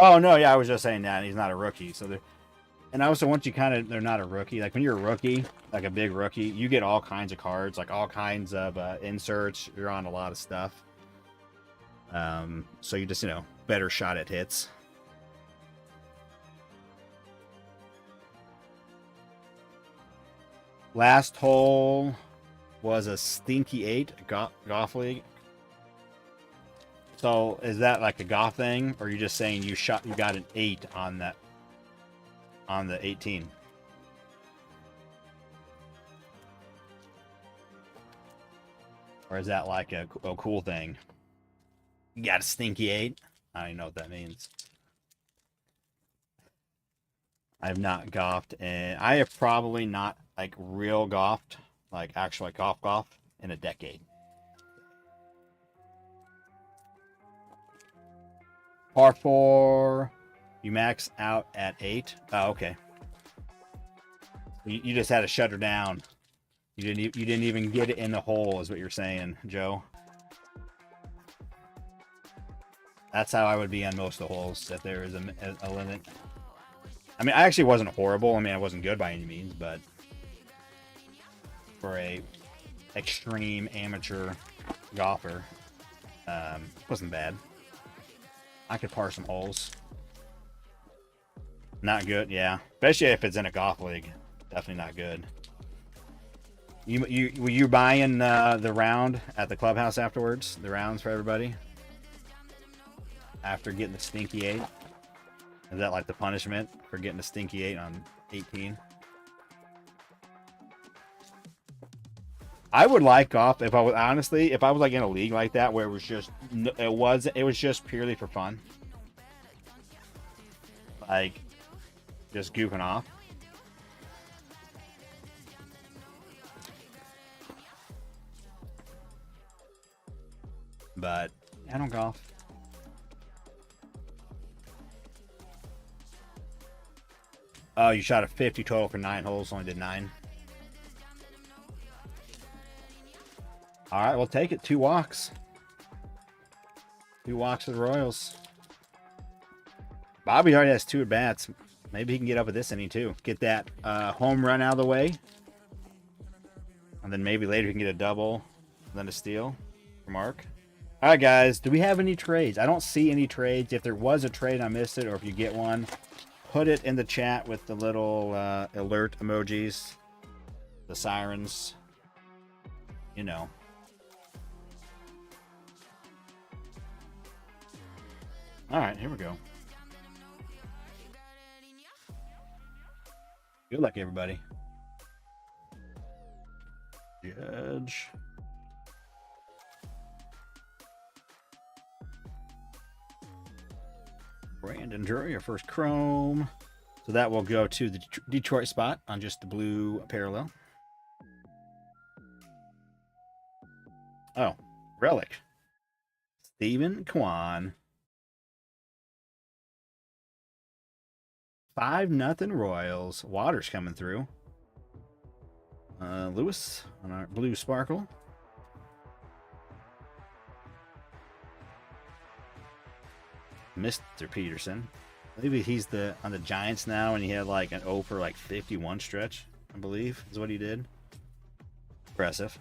Oh no, yeah, I was just saying that he's not a rookie. So, and also once you kind of, they're not a rookie. Like when you're a rookie, like a big rookie, you get all kinds of cards, like all kinds of inserts. You're on a lot of stuff. So you just, you know, better shot at hits. Last hole was a stinky 8 golf league. So is that like a golf thing, or are you just saying you got an 8 on that, on the 18? Or is that like a cool thing? You got a stinky 8? I don't even know what that means. I have not golfed, and I have probably not like real golfed, like actual like golf in a decade. Par 4, you max out at 8. Oh, okay. You just had to shut her down. You didn't even get it in the hole, is what you're saying, Joe. That's how I would be on most of the holes if there is a limit. I mean, I actually wasn't horrible. I mean, I wasn't good by any means, but for a extreme amateur golfer, wasn't bad. I could par some holes. Not good, yeah. Especially if it's in a golf league. Definitely not good. Were you buying the round at the clubhouse afterwards? The rounds for everybody? After getting the stinky 8? Is that like the punishment for getting a stinky 8 on 18? I would like golf if I was honestly, if I was like in a league like that where it was just it was just purely for fun. Like just goofing off. But I don't golf. Oh, you shot a 50 total for 9 holes, only did 9. All right, we'll take it. 2 walks. 2 walks for the Royals. Bobby already has 2 at bats. Maybe he can get up at this inning too. Get that home run out of the way. And then maybe later he can get a double, then a steal for Mark. All right, guys. Do we have any trades? I don't see any trades. If there was a trade, I missed it. Or if you get one, put it in the chat with the little alert emojis, the sirens. You know. All right, here we go. Good luck, everybody. Judge. Brandon Drury, your first chrome. So that will go to the Detroit spot on just the blue parallel. Oh, relic. Stephen Kwan. 5-0 Royals. Water's coming through. Lewis on our blue sparkle. Mr. Peterson. Maybe he's on the Giants now, and he had like an 0 for like 51 stretch, I believe, is what he did. Impressive.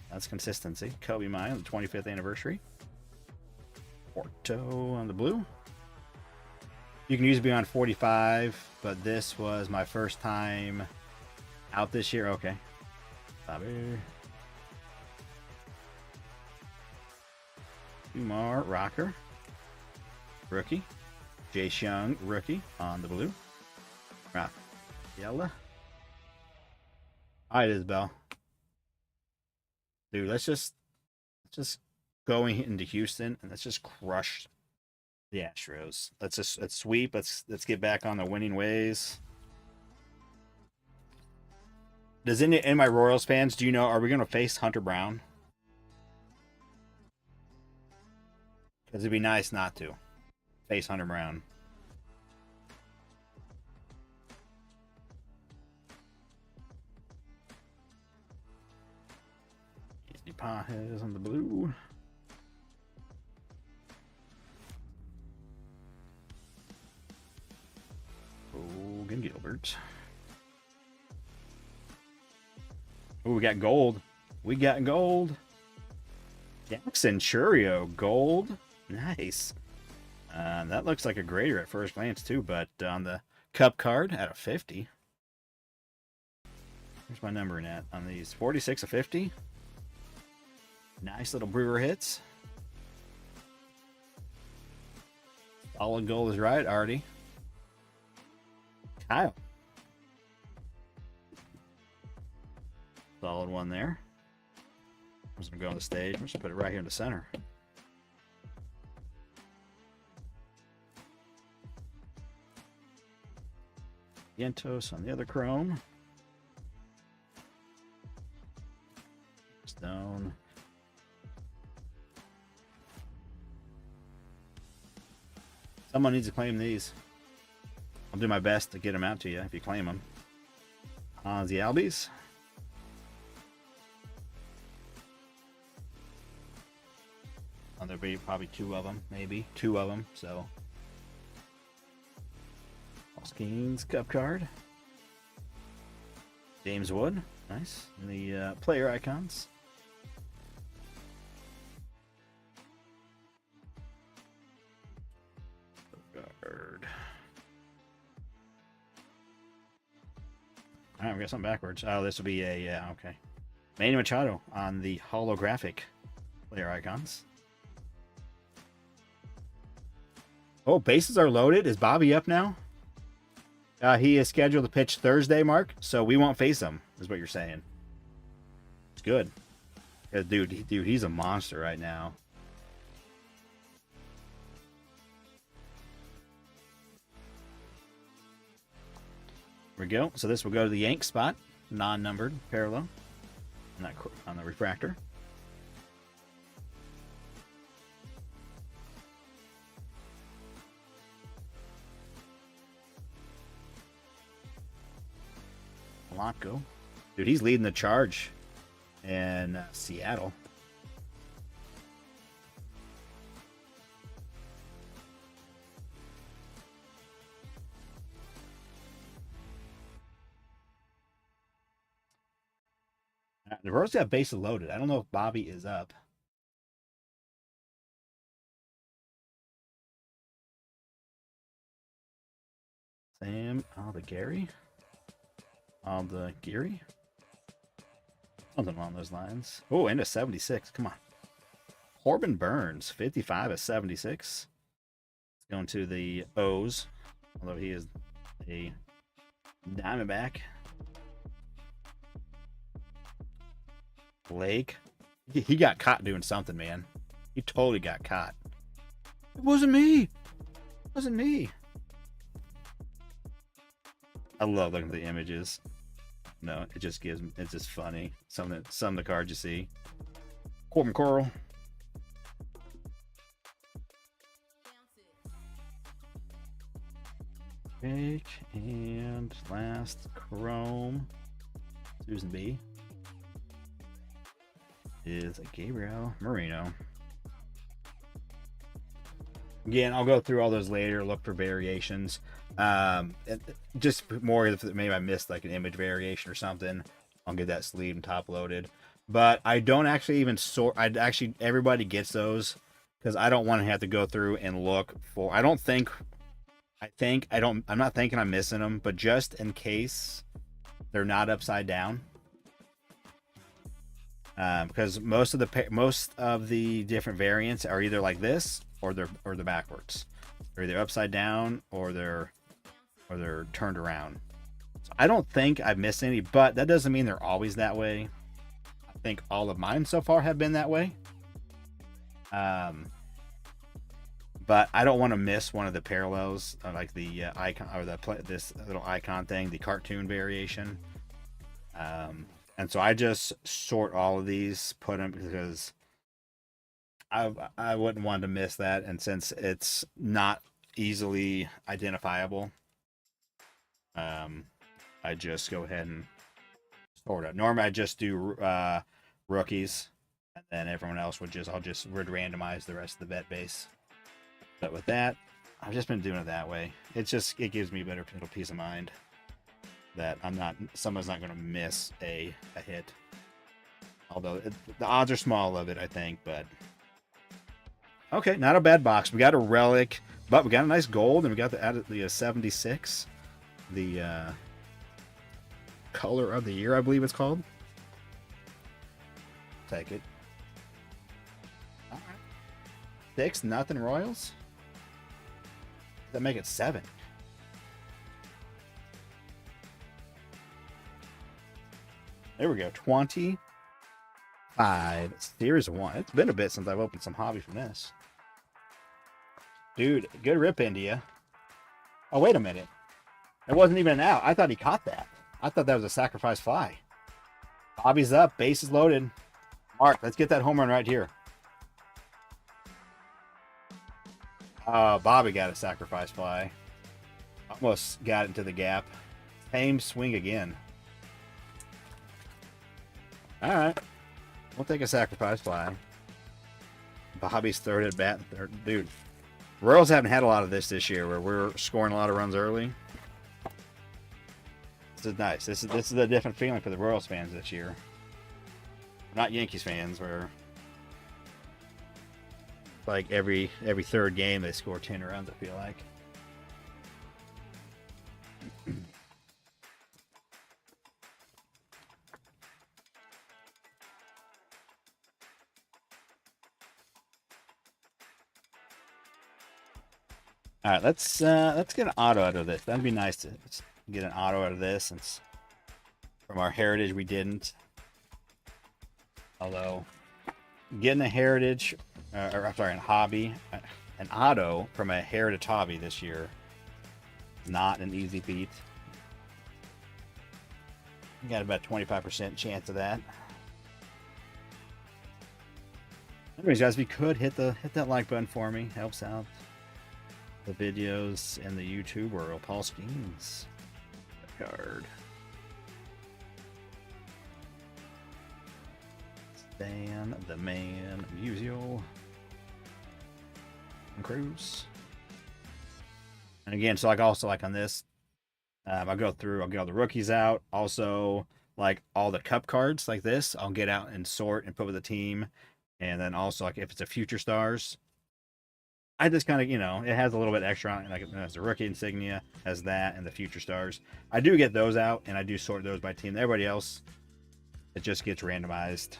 That's consistency. Kobe Mine on the 25th anniversary. Porto on the blue. You can use beyond 45, but this was my first time out this year. Okay. Bobby. Umar Rocker. Rookie. Jay Young, rookie on the blue. Yella. All right, Isabel. Dude, let's just go into Houston and let's just crush the Astros. Let's sweep. Let's get back on the winning ways. Does any of my Royals fans, do you know, are we going to face Hunter Brown? Because it'd be nice not to face Hunter Brown. Andy Pajes on the blue. Hogan Gilbert. Oh, we got gold. We got gold. Jackson Churio, gold. Nice. That looks like a grader at first glance, too, but on the cup card at a 50. Here's my number in at on these. 46 of 50. Nice little Brewer hits. Solid gold is right, Artie. Kyle. Solid one there. I'm just going to go on the stage. I'm just going to put it right here in the center. Yentos on the other chrome. Stone. Someone needs to claim these. I'll do my best to get them out to you if you claim them. The Albies. There'll be probably two of them, maybe. Two of them, so. Kings cup card. James Wood. Nice. And the player icons. Guard. Alright, we got something backwards. Oh, this will be a, yeah, okay. Manny Machado on the holographic player icons. Oh, bases are loaded. Is Bobby up now? He is scheduled to pitch Thursday, Mark, so we won't face him, is what you're saying. It's good. Dude, he's a monster right now. There we go. So this will go to the Yank spot, non-numbered, parallel, on the refractor. Polanco. Dude, he's leading the charge in Seattle. The Royals got bases loaded. I don't know if Bobby is up. Sam Aldegary. The Geary. Something along those lines. Oh, and a 76. Come on. Corbin Burns, 55 of 76. It's going to the O's, although he is a Diamondback. Blake. He got caught doing something, man. He totally got caught. It wasn't me. It wasn't me. I love looking at the images. No, it just gives. It's just funny. Some of the cards you see. Corbin Coral. Fake and last chrome. Susan B. Is a Gabriel Moreno. Again, I'll go through all those later. Look for variations. Just more if maybe I missed like an image variation or something. I'll get that sleeve and top loaded. But I don't actually even sort. Everybody gets those because I don't want to have to go through and look for. I'm not thinking I'm missing them, but just in case they're not upside down. Because most of the different variants are either like this or they're backwards. They're either upside down or they're turned around. So I don't think I've missed any, but that doesn't mean they're always that way. I think all of mine so far have been that way. But I don't want to miss one of the parallels, like the icon or this little icon thing, the cartoon variation. And so I just sort all of these, put them because I wouldn't want to miss that, and since it's not easily identifiable, I just go ahead and sort it. Normally I just do rookies, and then everyone else would just would randomize the rest of the vet base. But with that, I've just been doing it that way. It gives me a better peace of mind that someone's not going to miss a hit. Although the odds are small of it, I think. But okay, not a bad box. We got a relic, but we got a nice gold, and we got the 76, the color of the year, I believe it's called. Take it. All right. 6-0 Royals. That make it 7. There we go. 25 Series 1. It's been a bit since I've opened some hobby from this. Dude, good rip, India. Oh, wait a minute. It wasn't even an out. I thought he caught that. I thought that was a sacrifice fly. Bobby's up. Base is loaded. Mark, let's get that home run right here. Bobby got a sacrifice fly. Almost got into the gap. Same swing again. All right. We'll take a sacrifice fly. Bobby's third at bat. Dude, Royals haven't had a lot of this year where we're scoring a lot of runs early. This is nice. This is a different feeling for the Royals fans this year. Not Yankees fans, where like every third game they score 10 runs, I feel like. All right, let's get an auto out of this. That'd be nice to get an auto out of this, since from our heritage we didn't. Although getting a heritage, an hobby, an auto from a heritage hobby this year, not an easy feat. You got about 25% chance of that. Anyways, guys, if you could hit that like button for me, helps out the videos and the YouTube world. Paul Skeens card. Stan the Man Musial and Cruz. And again, so also on this, I'll get all the rookies out. Also, like all the cup cards like this, I'll get out and sort and put with the team. And then also, like if it's a future stars, I just kind of, it has a little bit extra on it. Like it has the rookie insignia, has that, and the future stars. I do get those out, and I do sort those by team. Everybody else, it just gets randomized.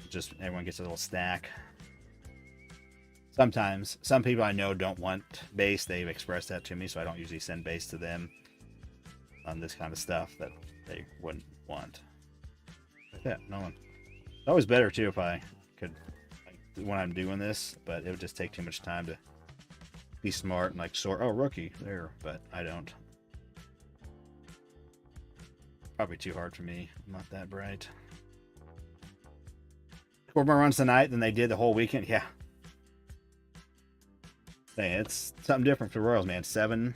Just everyone gets a little stack. Sometimes, some people I know don't want base. They've expressed that to me, so I don't usually send base to them on this kind of stuff that they wouldn't want. Like that, no one. It's always better, too, if I could, when I'm doing this, but it would just take too much time to be smart and like sort. Oh, rookie there, but I don't. Probably too hard for me. I'm not that bright. 4 more runs tonight than they did the whole weekend. Yeah. Hey, it's something different for the Royals, man. 7.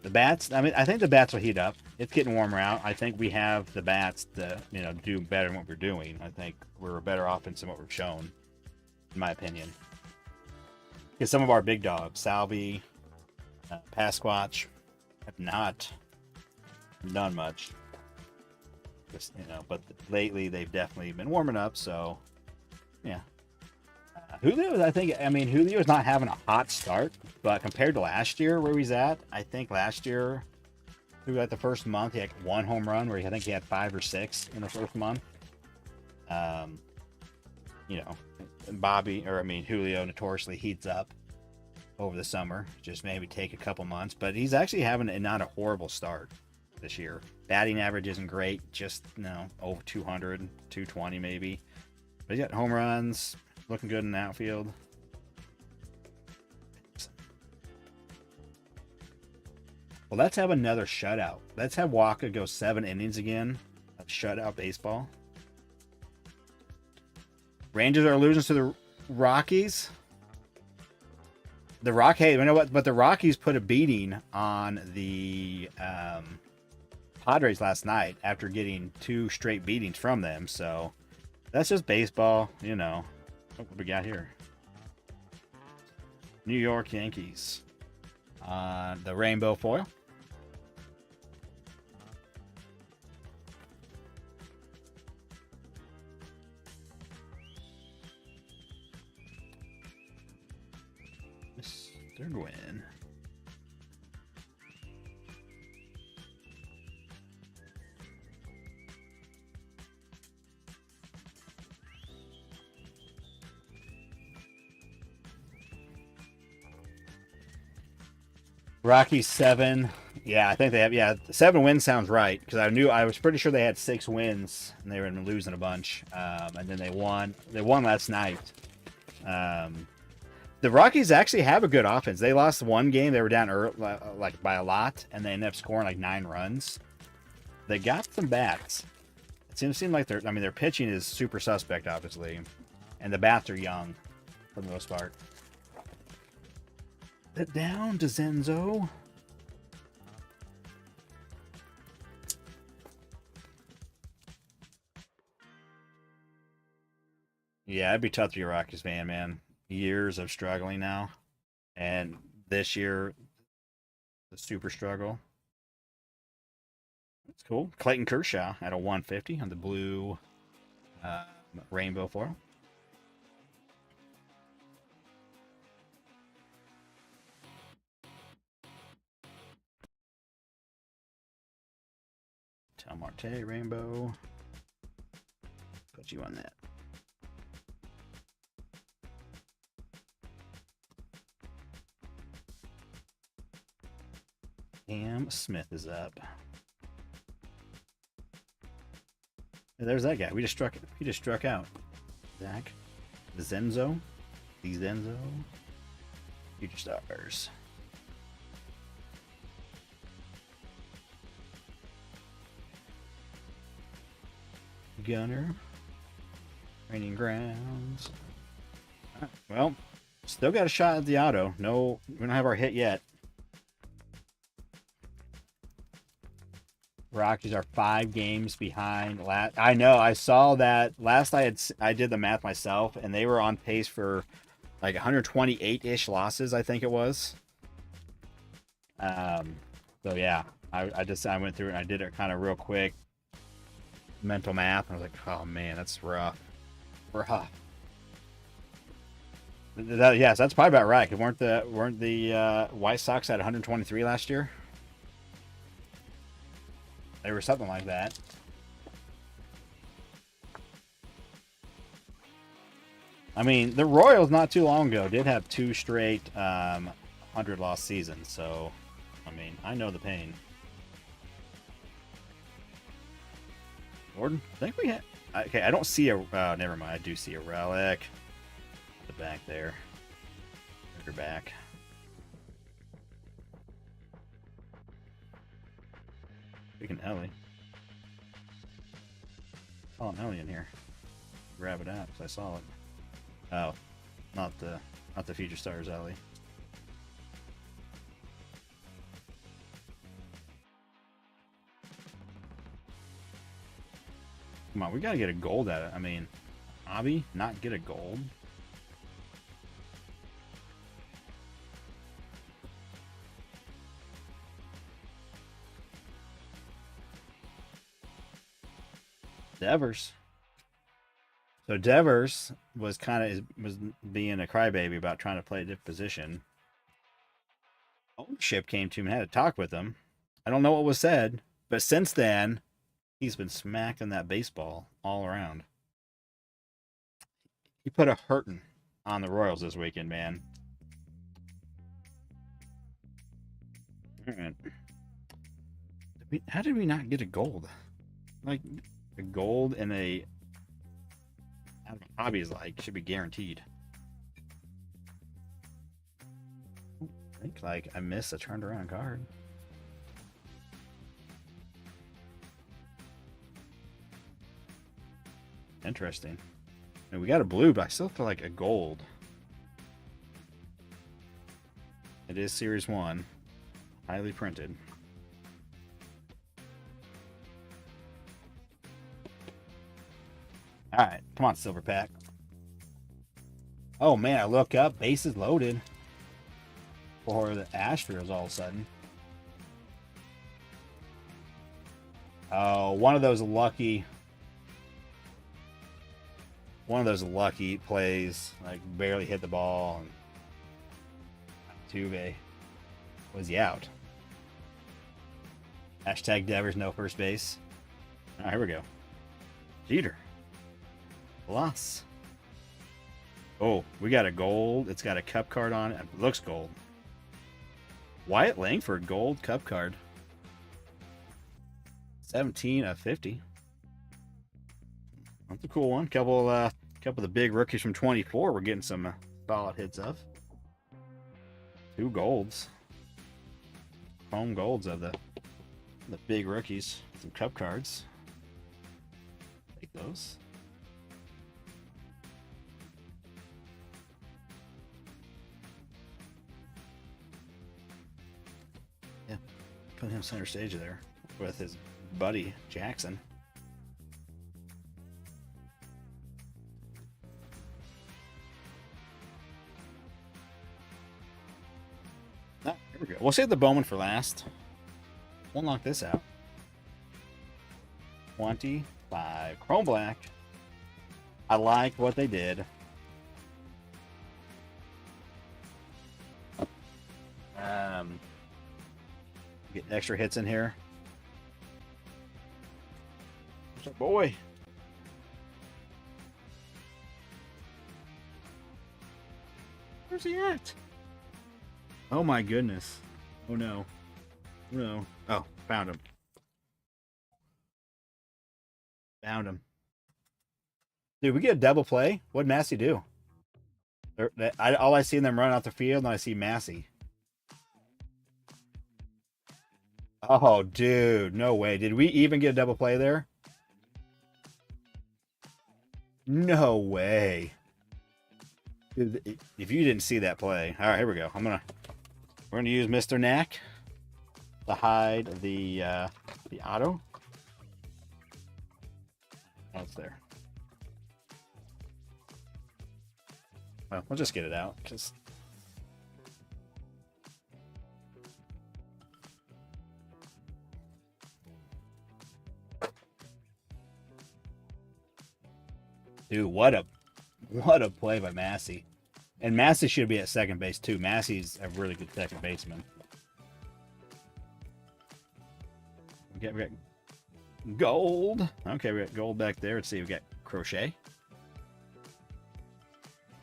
The bats, I think the bats will heat up. It's getting warmer out. I think we have the bats to, do better than what we're doing. I think we're a better offense than what we've shown, in my opinion. Because some of our big dogs, Salvi, Pasquatch, have not done much. Just, but lately they've definitely been warming up. So, yeah. Julio, Julio's not having a hot start, but compared to last year where he's at, I think last year, through like the first month, he had 1 home run where I think he had 5 or 6 in the first month. Julio notoriously heats up. over the summer. Just maybe take a couple months. But he's actually having not a horrible start this year. Batting average isn't great, just over 200, 220 maybe. But he's got home runs, looking good in the outfield. Well, let's have another shutout. Let's have Waka go 7 innings again of shutout baseball. Rangers are losing to the Rockies. Hey, you know what? But the Rockies put a beating on the Padres last night after getting 2 straight beatings from them. So that's just baseball, What we got here? New York Yankees. The rainbow foil. Mr. Gwynn. Rockies 7. Yeah, I think they have. Yeah, 7 wins sounds right because I was pretty sure they had 6 wins and they were losing a bunch. And then they won. They won last night. The Rockies actually have a good offense. They lost 1 game. They were down early, like by a lot, and they ended up scoring like 9 runs. They got some bats. It seems like their pitching is super suspect, obviously, and the bats are young for the most part. It down to Zenzo. Yeah, it'd be tough to be a Rockies fan, man. Years of struggling now, and this year, the super struggle. That's cool. Clayton Kershaw at a 150 on the blue rainbow foil. Tel Marte rainbow. Put you on that. Cam Smith is up. There's that guy. He just struck out. Zach. The Zenzo. Future Stars. Gunner. Raining Grounds. Right, well, still got a shot at the auto. No, we don't have our hit yet. Rockies are 5 games behind. I know. I saw that last. I did the math myself, and they were on pace for like 128-ish losses. I think it was. So yeah, I went through and I did it kind of real quick, mental math. I was like, oh man, that's rough. Yes, that's probably about right. Weren't the White Sox at 123 last year? They were something like that. I mean, the Royals not too long ago did have 2 straight 100-loss seasons. So, I mean, I know the pain. Gordon, I think we had. Okay, I don't see a. Never mind. I do see a relic. The back there. Her back. Freaking Ellie. Oh, an Ellie in here. Grab it out because I saw it. Oh, not the Future Stars Ellie. Come on, we gotta get a gold at it. I mean, Avi, not get a gold. Devers. So Devers was being a crybaby about trying to play a different position. Ownership came to him and had a talk with him. I don't know what was said, but since then, he's been smacked in that baseball all around. He put a hurting on the Royals this weekend, man. All right. How did we not get a gold? Like a gold and a I don't know, hobbies like should be guaranteed. I think like I missed a turned around card. Interesting. And we got a blue, but I still feel like a gold. It is Series 1. Highly printed. Alright, come on, Silver Pack. Oh man, I look up, bases loaded. For the Astros all of a sudden. Oh, one of those lucky plays, like barely hit the ball, and Tuve was he out. Hashtag Devers no first base. All right, here we go. Jeter. Loss. Oh, we got a gold. It's got a cup card on it. It looks gold. Wyatt Langford gold cup card. 17 of 50. That's a cool one. Couple of the big rookies from 24 we're getting some solid hits of. 2 golds. Home golds of the big rookies. Some cup cards. Take those. Yeah. Put him center stage there with his buddy Jackson. Ah, here we go. We'll save the Bowman for last. We'll knock this out. 25. Chrome Black. I like what they did. Get extra hits in here. What's up, boy? Where's he at? Oh my goodness. Oh no. Oh no. Oh, found him. Found him. Dude, we get a double play. What'd Massey do? All I see them run out the field, and I see Massey. Oh, dude. No way. Did we even get a double play there? No way. Dude, if you didn't see that play. All right, here we go. We're gonna use Mr. Knack to hide the auto. Oh, it's there. Well, we'll just get it out. Just dude, what a play by Massey. And Massey should be at second base too. Massey's a really good second baseman. We got gold. Okay, we got gold back there. Let's see, we got Crochet.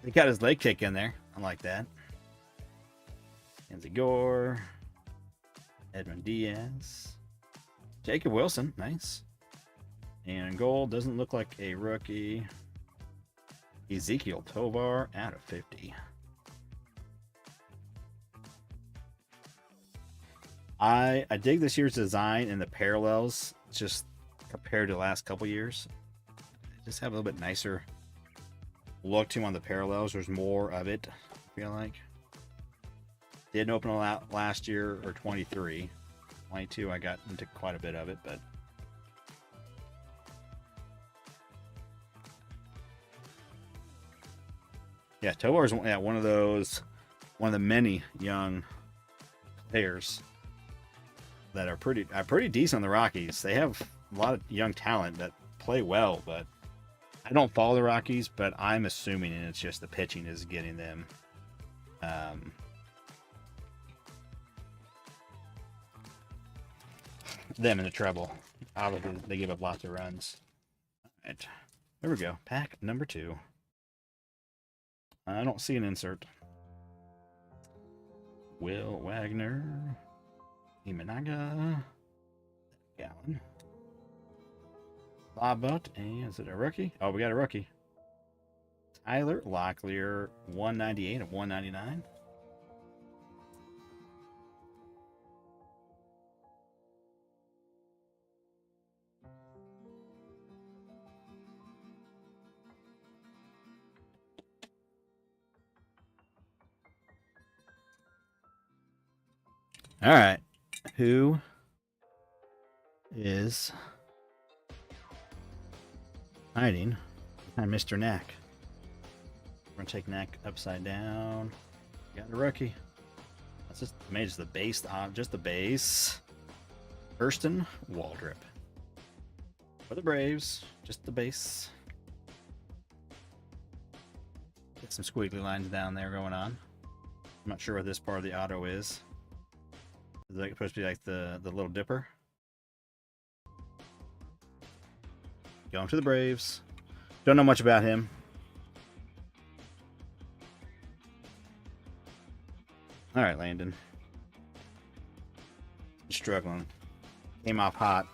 He got his leg kick in there. I like that. Anzi Gore. Edwin Diaz. Jacob Wilson. Nice. And gold doesn't look like a rookie. Ezekiel Tovar out of 50. I dig this year's design and the parallels just compared to the last couple years. Just have a little bit nicer look to them on the parallels. There's more of it, I feel like. Didn't open a lot last year or 23. 22 I got into quite a bit of it, but yeah, Tovar is one of the many young players that are pretty decent on the Rockies. They have a lot of young talent that play well, but I don't follow the Rockies, but I'm assuming it's just the pitching is getting them them into trouble. Obviously, they give up lots of runs. All right, there we go. Pack number 2. I don't see an insert. Will Wagner. Imanaga. Gallon. Lobut. And is it a rookie? Oh, we got a rookie. Tyler Locklear, 198 of 199. All right. Who is hiding behind Mr. Knack? We're going to take Knack upside down. Got a rookie. That's just made the base, just the base. Hurston Waldrip. For the Braves, just the base. Get some squiggly lines down there going on. I'm not sure what this part of the auto is. Is it supposed to be like the little dipper? Going to the Braves. Don't know much about him. All right, Landon. Struggling. Came off hot.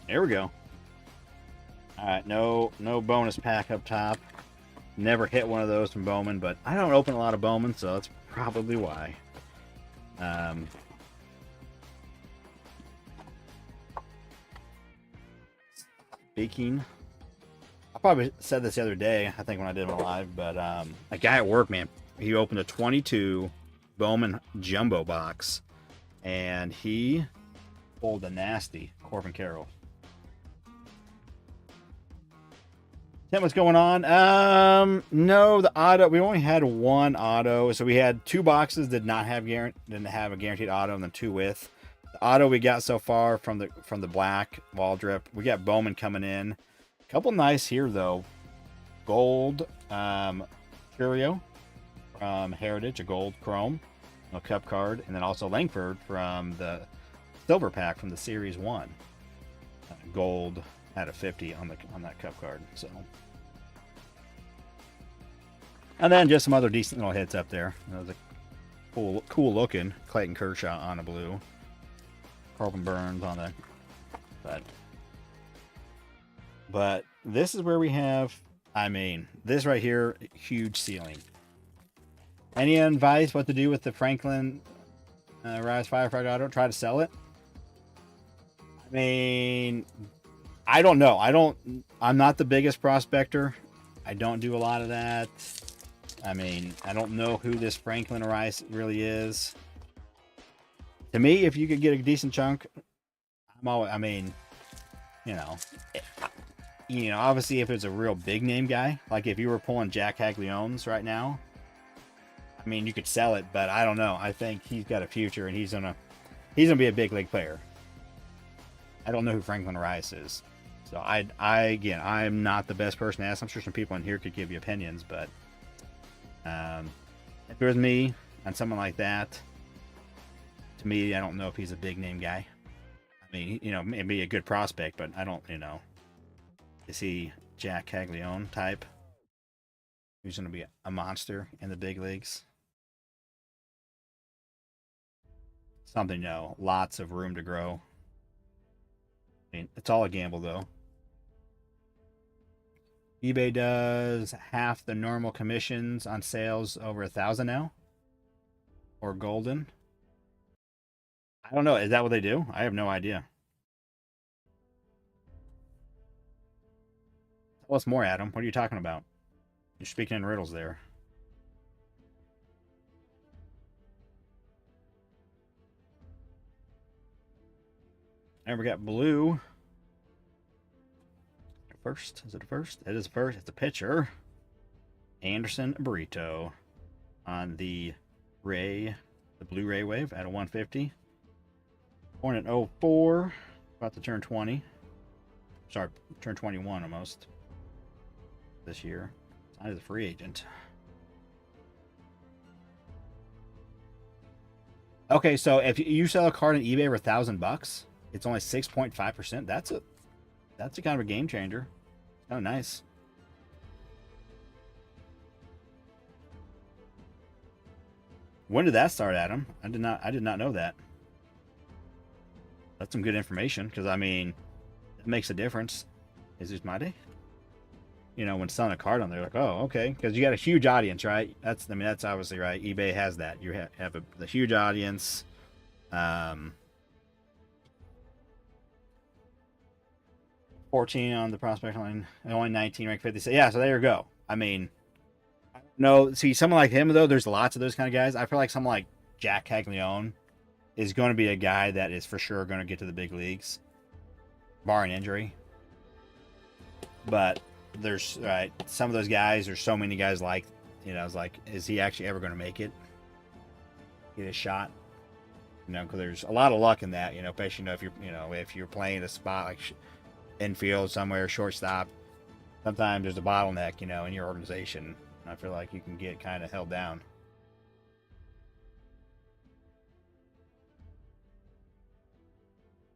There we go. All right, no bonus pack up top. Never hit one of those from Bowman, but I don't open a lot of Bowman, so that's probably why. Speaking, I probably said this the other day, I think when I did my live, but a guy at work, man, he opened a 22 Bowman jumbo box, and he pulled a nasty Corbin Carroll. Tim, what's going on? No, the auto, we only had one auto, so we had two boxes that didn't have a guaranteed auto, and then two with. The auto we got so far from the black Waldrip. We got Bowman coming in. A couple nice here though. Gold Curio from Heritage, a gold chrome, a cup card, and then also Langford from the silver pack from the Series 1. Gold out of 50 on that cup card. So, and then just some other decent little hits up there. That was a cool looking Clayton Kershaw on a blue. Corbin Burns on the, but this is where we have, I mean, this right here, huge ceiling. Any advice what to do with the Franklin Rise Firefighter Auto? Try to sell it. I mean, I don't know. I'm not the biggest prospector. I don't do a lot of that. I mean, I don't know who this Franklin Rice really is. To me, if you could get a decent chunk, I mean, obviously if it's a real big name guy, like if you were pulling Jack Hagliones right now, I mean, you could sell it, but I don't know. I think he's got a future and he's gonna be a big league player. I don't know who Franklin Rice is. So again, I'm not the best person to ask. I'm sure some people in here could give you opinions, but if it was me and someone like that, to me, I don't know if he's a big name guy. I mean, maybe a good prospect, but I don't, is he Jack Caglione type? Who's going to be a monster in the big leagues? Something, lots of room to grow. I mean, it's all a gamble, though. eBay does half the normal commissions on sales over 1,000 now. Or golden. I don't know. Is that what they do? I have no idea. Tell us more, Adam. What are you talking about? You're speaking in riddles there. And we got blue. First. Is it a first? It is first. It's a pitcher. Anderson Burrito on the Blu-ray wave at a 150. Born in 04. About to turn 20. Sorry, turn 21 almost. This year. Signed as a free agent. Okay, so if you sell a card on eBay for $1,000, it's only 6.5%. That's a kind of a game changer. Oh, nice. When did that start, Adam? I did not know that. That's some good information because I mean, it makes a difference. Is this my day? You know, when selling a card on there, like, oh, okay, because you got a huge audience, right? I mean, that's obviously right. eBay has that. You have the huge audience. Um, 14 on the prospect line, and only 19 rank 50. So yeah, so there you go. I mean, no, see, someone like him though, there's lots of those kind of guys. I feel like someone like Jack Caglione is going to be a guy that is for sure going to get to the big leagues, barring injury. But there's right some of those guys. There's so many guys like, you know, I was like, is he actually ever going to make it? Get a shot? You know, because there's a lot of luck in that. You know, especially if you're playing a spot like infield somewhere, shortstop. Sometimes there's a bottleneck, you know, in your organization. I feel like you can get kind of held down.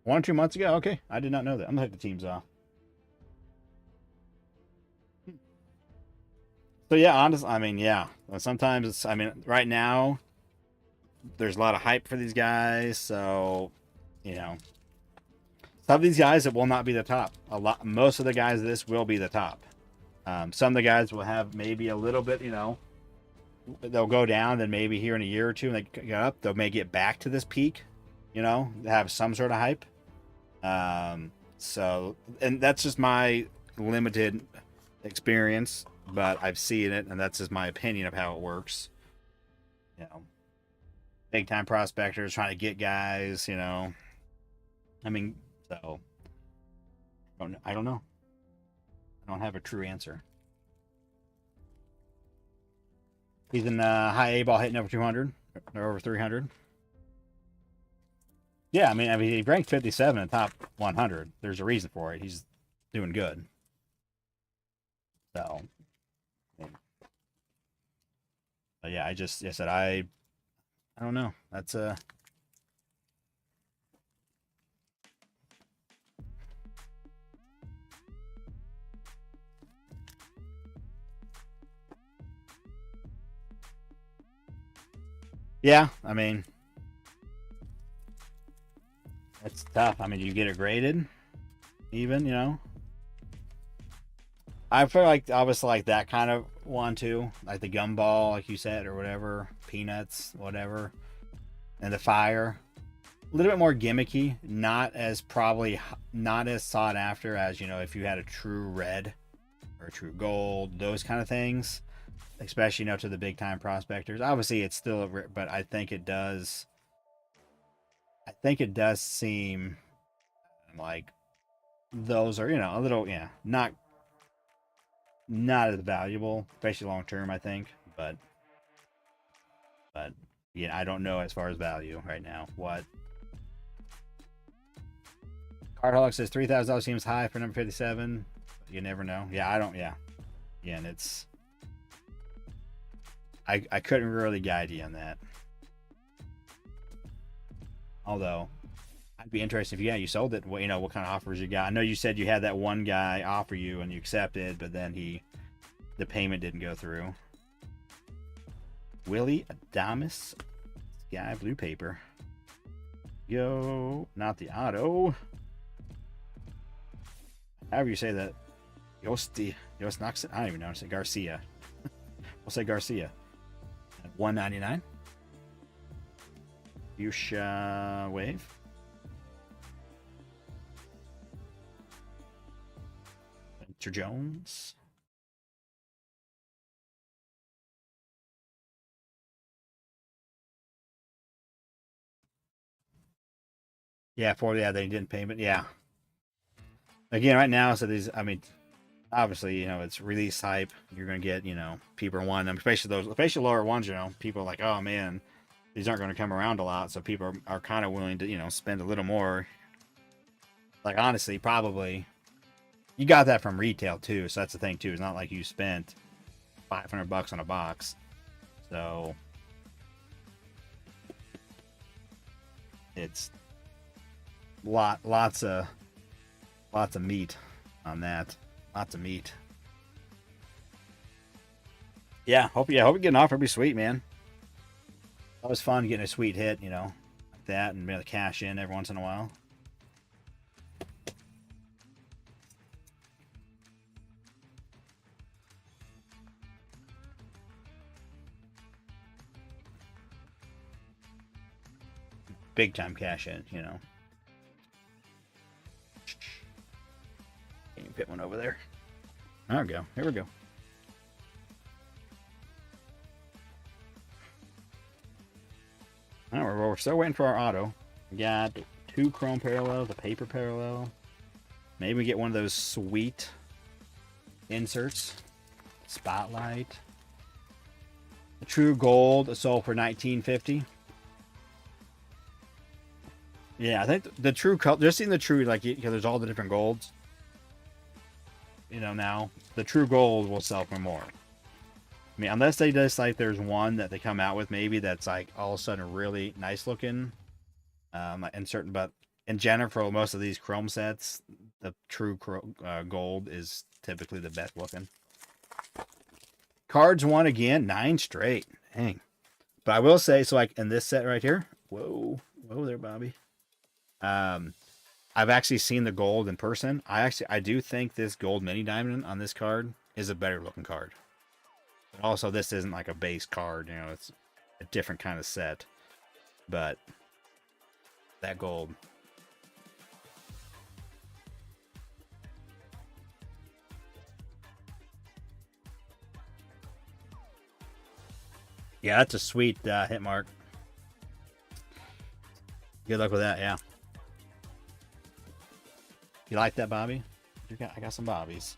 1 or 2 months ago, okay, I did not know that. I'm gonna take the teams off. So yeah, honestly, I mean, yeah. Sometimes it's, I mean, right now there's a lot of hype for these guys, so you know, some of these guys it will not be the top. Most of the guys this will be the top. Some of the guys will have maybe a little bit, you know, they'll go down, then maybe here in a year or two, and they get up, they may get back to this peak, you know, have some sort of hype. So, and that's just my limited experience, but I've seen it, and that's just my opinion of how it works. You know, big time prospectors trying to get guys, you know. I mean, so I don't know. I don't have a true answer. He's in high A ball hitting over 200 or over 300. Yeah, I mean, he ranked 57 in the top 100. There's a reason for it. He's doing good. So, but yeah, I said I don't know. That's yeah. I mean, it's tough. I mean, you get it graded, even, you know. I feel like obviously like that kind of one too, like the gumball, like you said, or whatever, peanuts, whatever, and the fire. A little bit more gimmicky, not as sought after as, you know, if you had a true red or a true gold, those kind of things, especially, you know, to the big time prospectors. Obviously, it's still, but I think it does. I think it does seem like those are, you know, a little, yeah, not as valuable, especially long term. I think, but yeah, I don't know as far as value right now. What Cardholic says $3,000 seems high for number 57. You never know. Yeah, I don't. Yeah, yeah, and it's I couldn't really guide you on that. Although I'd be interested if you sold it. What, you know, what kind of offers you got? I know you said you had that one guy offer you and you accepted, but then the payment didn't go through. Willie Adamus, Sky Blue Paper. Yo, not the auto. However you say that. Yost Noxon. I don't even know. Say Garcia. We'll say Garcia. At $199. Fuchsia Wave. Mr. Jones. Yeah, they didn't pay, but yeah. Again, right now, so these, I mean, obviously, you know, it's release hype. You're gonna get, you know, people want them, especially lower ones. You know, people are like, oh man, these aren't going to come around a lot, so people are kind of willing to, you know, spend a little more. Like honestly, probably you got that from retail too, so that's the thing too. It's not like you spent $500 on a box, so it's lots of meat on that. Lots of meat. Yeah, hope we get an offer. It'd be sweet, man. Always fun getting a sweet hit, you know, like that, and be able to cash in every once in a while. Big time cash in, you know. Can you put one over there? There we go. Here we go. All right, we're still waiting for our auto. We got 2 chrome parallels, a paper parallel. Maybe we get one of those sweet inserts. Spotlight. The true gold sold for $19.50. Yeah, I think the true color. Just seeing the true, like, because there's all the different golds. You know, now the true gold will sell for more. I mean, unless they just like there's one that they come out with maybe that's like all of a sudden really nice looking. And certain, but in general, for most of these chrome sets, the true gold is typically the best looking. Cards won again, 9 straight. Dang. But I will say, so like in this set right here, whoa there, Bobby. I've actually seen the gold in person. I do think this gold mini diamond on this card is a better looking card. But also, this isn't like a base card, you know, it's a different kind of set. But that gold. Yeah, that's a sweet hit mark. Good luck with that, yeah. You like that, Bobby? I got some Bobbies.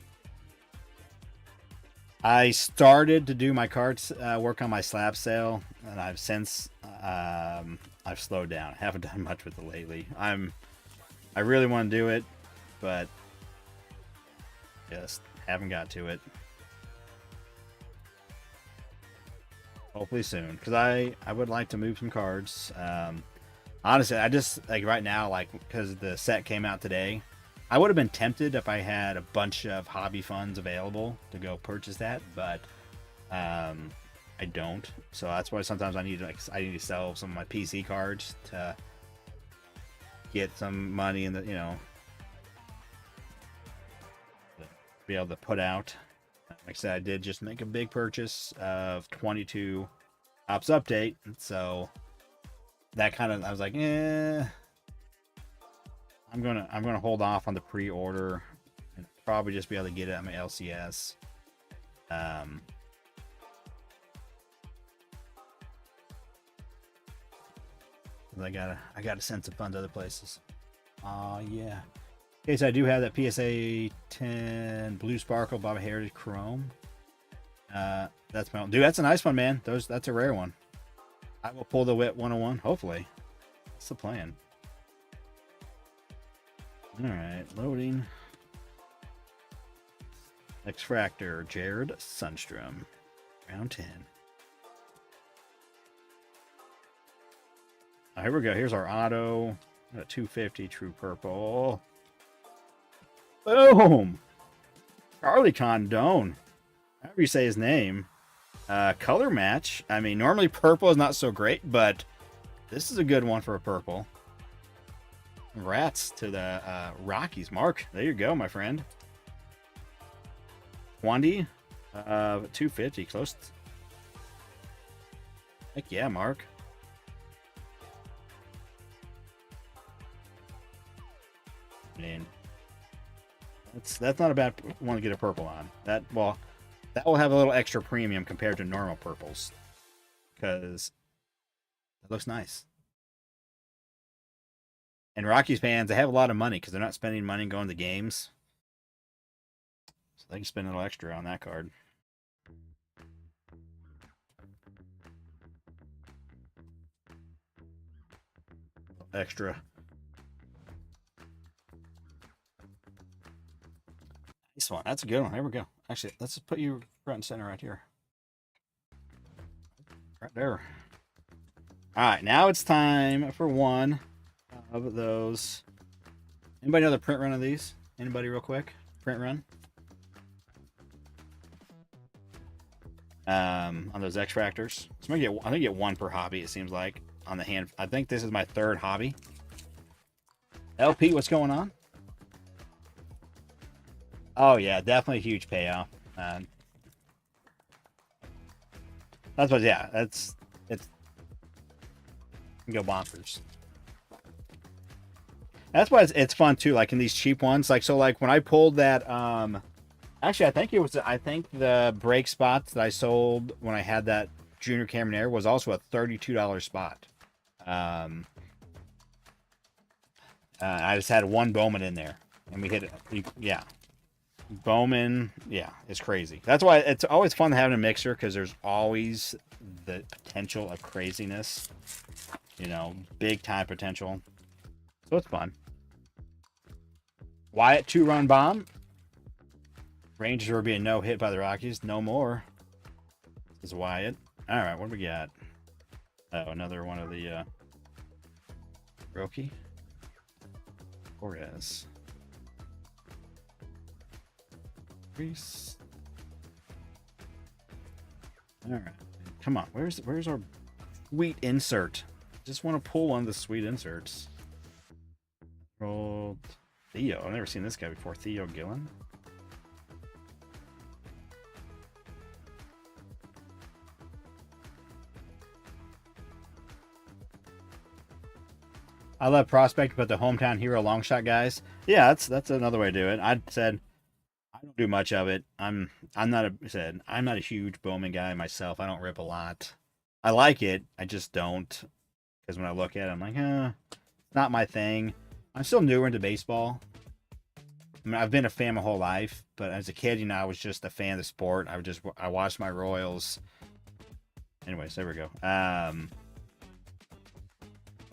I started to do my cards, work on my slab sale, and I've since I've slowed down. I haven't done much with it lately. I really want to do it, but just haven't got to it. Hopefully soon, because I would like to move some cards. Honestly, I just like right now, like because the set came out today. I would have been tempted if I had a bunch of hobby funds available to go purchase that, but I don't. So that's why sometimes I need to sell some of my PC cards to get some money in the, you know, to be able to put out. Like I said, I did just make a big purchase of 22 Ops Update, so that kind of, I was like, I'm gonna hold off on the pre-order and probably just be able to get it at my LCS. I gotta send some funds other places. Yeah. Okay, so I do have that PSA 10 Blue Sparkle Bob Heritage Chrome. That's my dude. That's a nice one, man. That's a rare one. I will pull the Wit 101. Hopefully, that's the plan. All right, loading. X-Fractor, Jared Sundstrom, round 10. Here we go. Here's our auto. Got 250 true purple. Boom! Charlie Condone. However you say his name. Color match. I mean, normally purple is not so great, but this is a good one for a purple. Congrats to the Rockies. Mark, there you go, my friend. 20. 250. Close. Heck yeah, Mark. I mean, that's not a bad one to get a purple on. That will have a little extra premium compared to normal purples because it looks nice. And Rockies fans, they have a lot of money because they're not spending money going to games, so they can spend a little extra on that card. Extra. This one, that's a good one. Here we go. Actually, let's just put you front and center right here. Right there. All right, now it's time for one of those. Anybody know the print run of these? Anybody real quick? Print run? on those extractors. So I think I get one per hobby, it seems like, on the hand. I think this is my third hobby. LP, what's going on? Oh yeah, definitely a huge payoff. That's what, yeah, it's go bonkers. That's why it's fun too. Like in these cheap ones, like so, like when I pulled that, actually, I think the brake spots that I sold when I had that Junior Cameron Air was also a $32 spot. I just had one Bowman in there, and we hit it. Yeah, Bowman. Yeah, it's crazy. That's why it's always fun having a mixer, because there's always the potential of craziness. You know, big time potential. So it's fun. Wyatt 2-run bomb. Rangers were being no hit by the Rockies. No more. This is Wyatt. All right, what do we got? Oh, another one of the Roki. Torres. Reese. All right, come on. Where's our sweet insert? Just want to pull one of the sweet inserts. Rolled Theo. I've never seen this guy before. Theo Gillen. I love prospect, but the hometown hero long shot guys. Yeah, that's another way to do it. I said I don't do much of it. I'm not a huge Bowman guy myself. I don't rip a lot. I like it. I just don't, because when I look at it, I'm like, it's not my thing. I'm still newer into baseball. I mean, I've been a fan my whole life, but as a kid, I was just a fan of the sport. I watched my Royals. Anyways, there we go.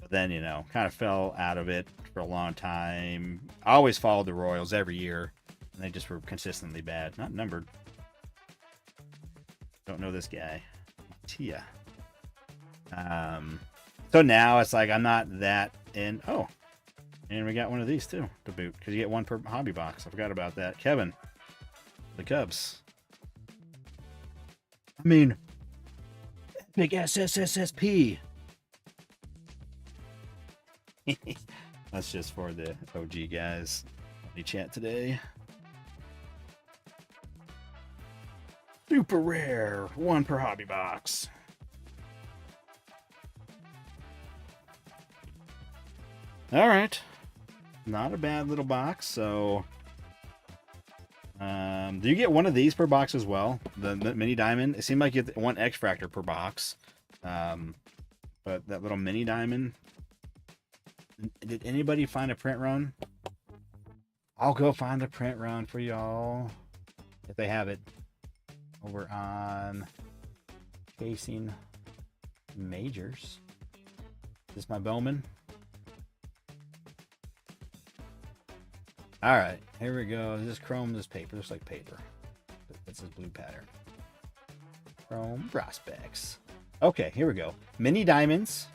But then, kind of fell out of it for a long time. I always followed the Royals every year, and they just were consistently bad. Not numbered. Don't know this guy. Tia. So now it's like I'm not that in. Oh, and we got one of these too to boot, because you get one per hobby box. I forgot about that. Kevin, the Cubs. I mean, big SSSSP. That's just for the OG guys. Any chat today? Super rare, one per hobby box. All right, not a bad little box. So, do you get one of these per box as well? The mini diamond. It seemed like you get one X Fractor per box, but that little mini diamond. Did anybody find a print run? I'll go find a print run for y'all if they have it over on Chasing Majors. Is this my Bowman? All right, here we go. This chrome, this paper looks like paper. This is blue pattern. Chrome prospects. Okay, here we go. Mini diamonds,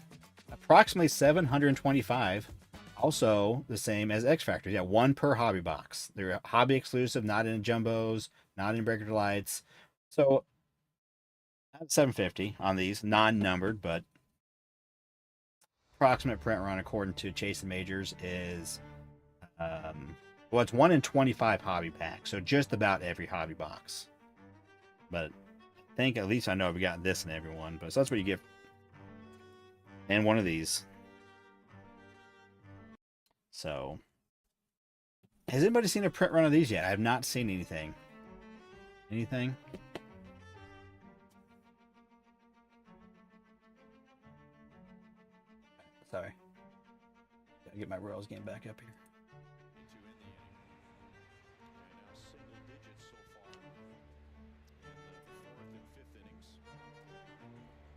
approximately 725. Also the same as X Factor. Yeah, one per hobby box. They're hobby exclusive, not in jumbos, not in breaker lights. So 750 on these, non-numbered, but approximate print run according to Chasing Majors is well, it's 1 in 25 hobby packs, so just about every hobby box. But I think at least I know I've got this in every one. But so that's what you get. And one of these. So, has anybody seen a print run of these yet? I have not seen anything. Anything? Sorry. Gotta get my Royals game back up here.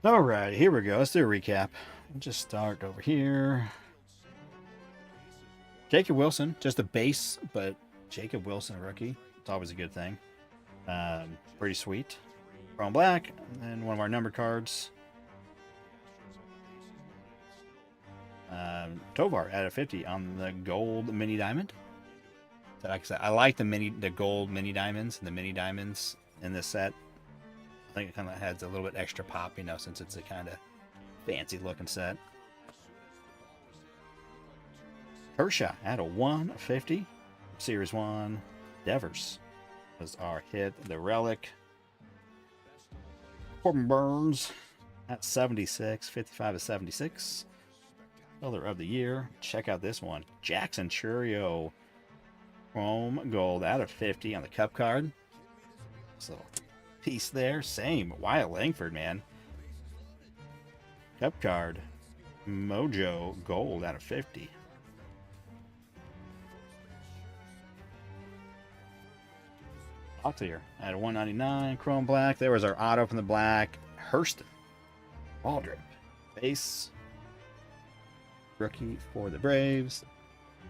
All right, here we go. Let's do a recap. We'll just start over here. Jacob Wilson, just a base, but Jacob Wilson, a rookie. It's always a good thing. Pretty sweet. Chrome black, and then one of our numbered cards. Tovar at a 50 on the gold mini diamond. So like I said, I like the gold mini diamonds and the mini diamonds in this set. think it kind of has a little bit extra pop, you know, since it's a kind of fancy looking set. Kershaw at a 150. Series 1. Devers was our hit. The Relic. Corbin Burns at 76. 55 to 76. Color of the year. Check out this one. Jackson Churio. Chrome Gold out of 50 on the Cup card. So, piece there. Same. Wyatt Langford, man. Cup card. Mojo Gold out of 50. Here at a 199 Chrome Black. There was our auto from the black. Hurston. Waldrop. Base. Rookie for the Braves.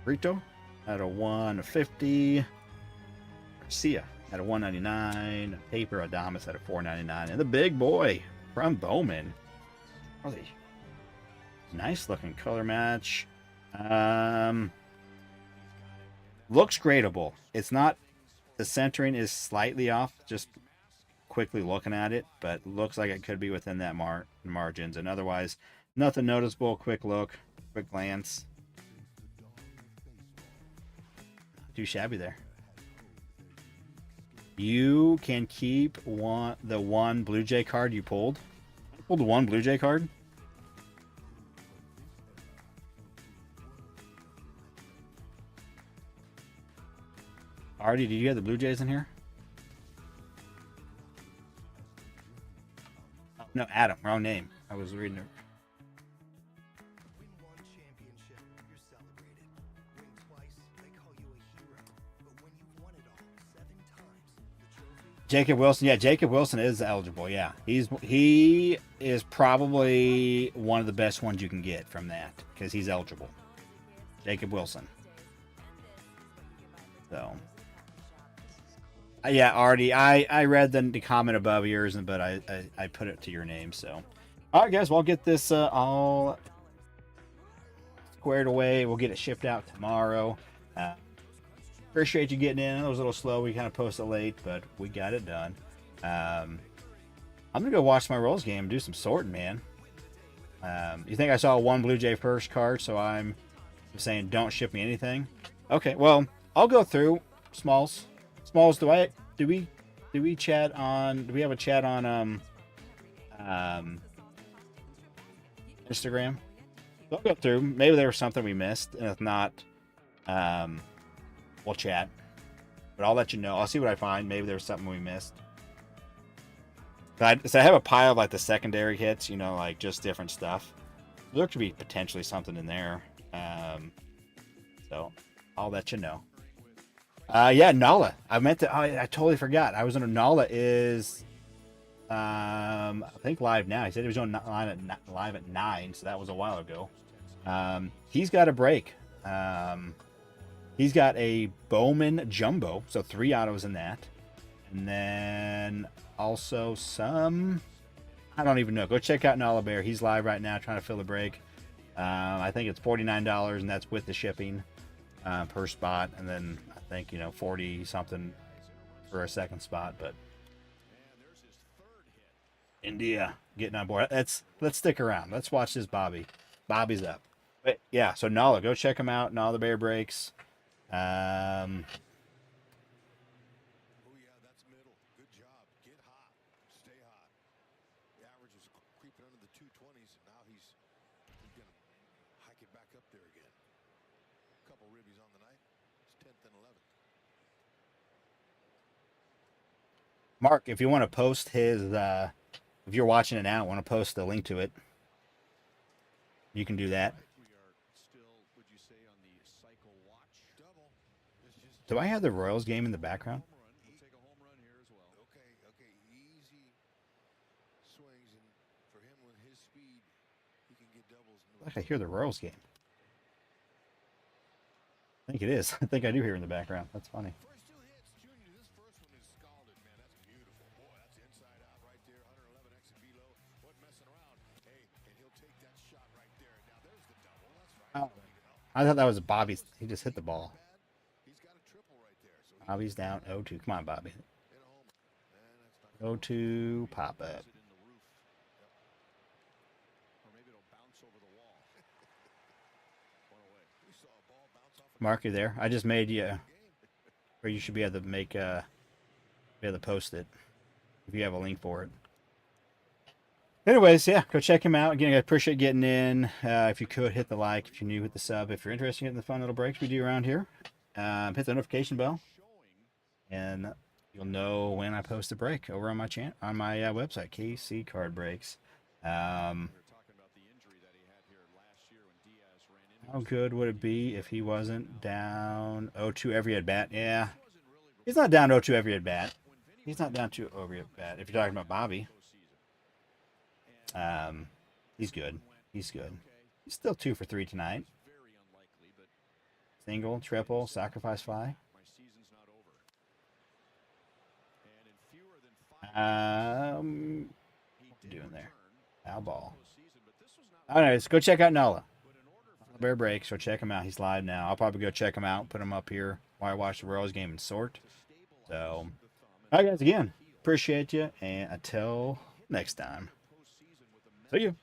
Brito at a 150. Garcia at a 199. Paper Adamas at a 499. And the big boy from Bowman. Really nice looking color match. Looks gradable. It's not. The centering is slightly off, just quickly looking at it, but looks like it could be within that margins. And otherwise, nothing noticeable. Quick look, quick glance. Too shabby there. You can keep the one Blue Jay card you pulled. You pulled the one Blue Jay card. Artie, did you have the Blue Jays in here? Oh, no, Adam. Wrong name. I was reading it. Jacob Wilson. Yeah, Jacob Wilson is eligible. Yeah, he is probably one of the best ones you can get from that because he's eligible. Jacob Wilson. So. Yeah, Artie, I read the comment above yours, but I put it to your name. So, all right, guys, we'll get this all squared away. We'll get it shipped out tomorrow. Appreciate you getting in. It was a little slow. We kind of posted late, but we got it done. I'm gonna go watch my Royals game and do some sorting, man. You think I saw one Blue Jay first card, so I'm saying don't ship me anything. Okay, well, I'll go through Smalls. Smalls, do we chat on? Do we have a chat on Instagram? So I'll go through. Maybe there was something we missed, and if not, we'll chat. But I'll let you know. I'll see what I find. Maybe there was something we missed. So I have a pile of like the secondary hits, you know, like just different stuff. There could be potentially something in there. So I'll let you know. Yeah, Nala. I meant to. I totally forgot. I was on Nala is, I think live now. He said he was on live at 9, so that was a while ago. He's got a break. He's got a Bowman Jumbo, so 3 autos in that, and then also some. I don't even know. Go check out Nala Bear. He's live right now, trying to fill a break. I think it's $49, and that's with the shipping per spot, and then. I think 40 something for a second spot, but India getting on board. Let's stick around. Let's watch this Bobby. Bobby's up. But yeah, so Nala, go check him out. Nala Bear Breaks. Mark, if you want to post his, if you're watching it now, want to post the link to it, you can do that. Do I have the Royals game in the background? I hear the Royals game. I think it is. I think I do hear in the background. That's funny. Oh, I thought that was Bobby's. He just hit the ball. Bobby's down 0-2. Come on, Bobby. Go to pop up. Mark, you there? I just made you, or you should be able to make, be able to post it if you have a link for it. Anyways, yeah, go check him out. Again, I appreciate getting in. If you could, hit the like. If you're new, hit the sub. If you're interested in getting the fun little breaks we do around here, hit the notification bell, and you'll know when I post a break over on my on my website, KC Card Breaks. How good would it be if he wasn't down 0-2 every at bat? Yeah, he's not down 0-2 every at bat. He's not down 2 every at bat. If you're talking about Bobby, he's good. He's good. He's still 2 for 3 tonight. Single, triple, sacrifice fly. What are you doing there? Foul ball. All right, let's go check out Nola. Bear breaks, so check him out. He's live now. I'll probably go check him out, put him up here while I watch the Royals game and sort. So, all right, guys, again, appreciate you, and until next time, see you.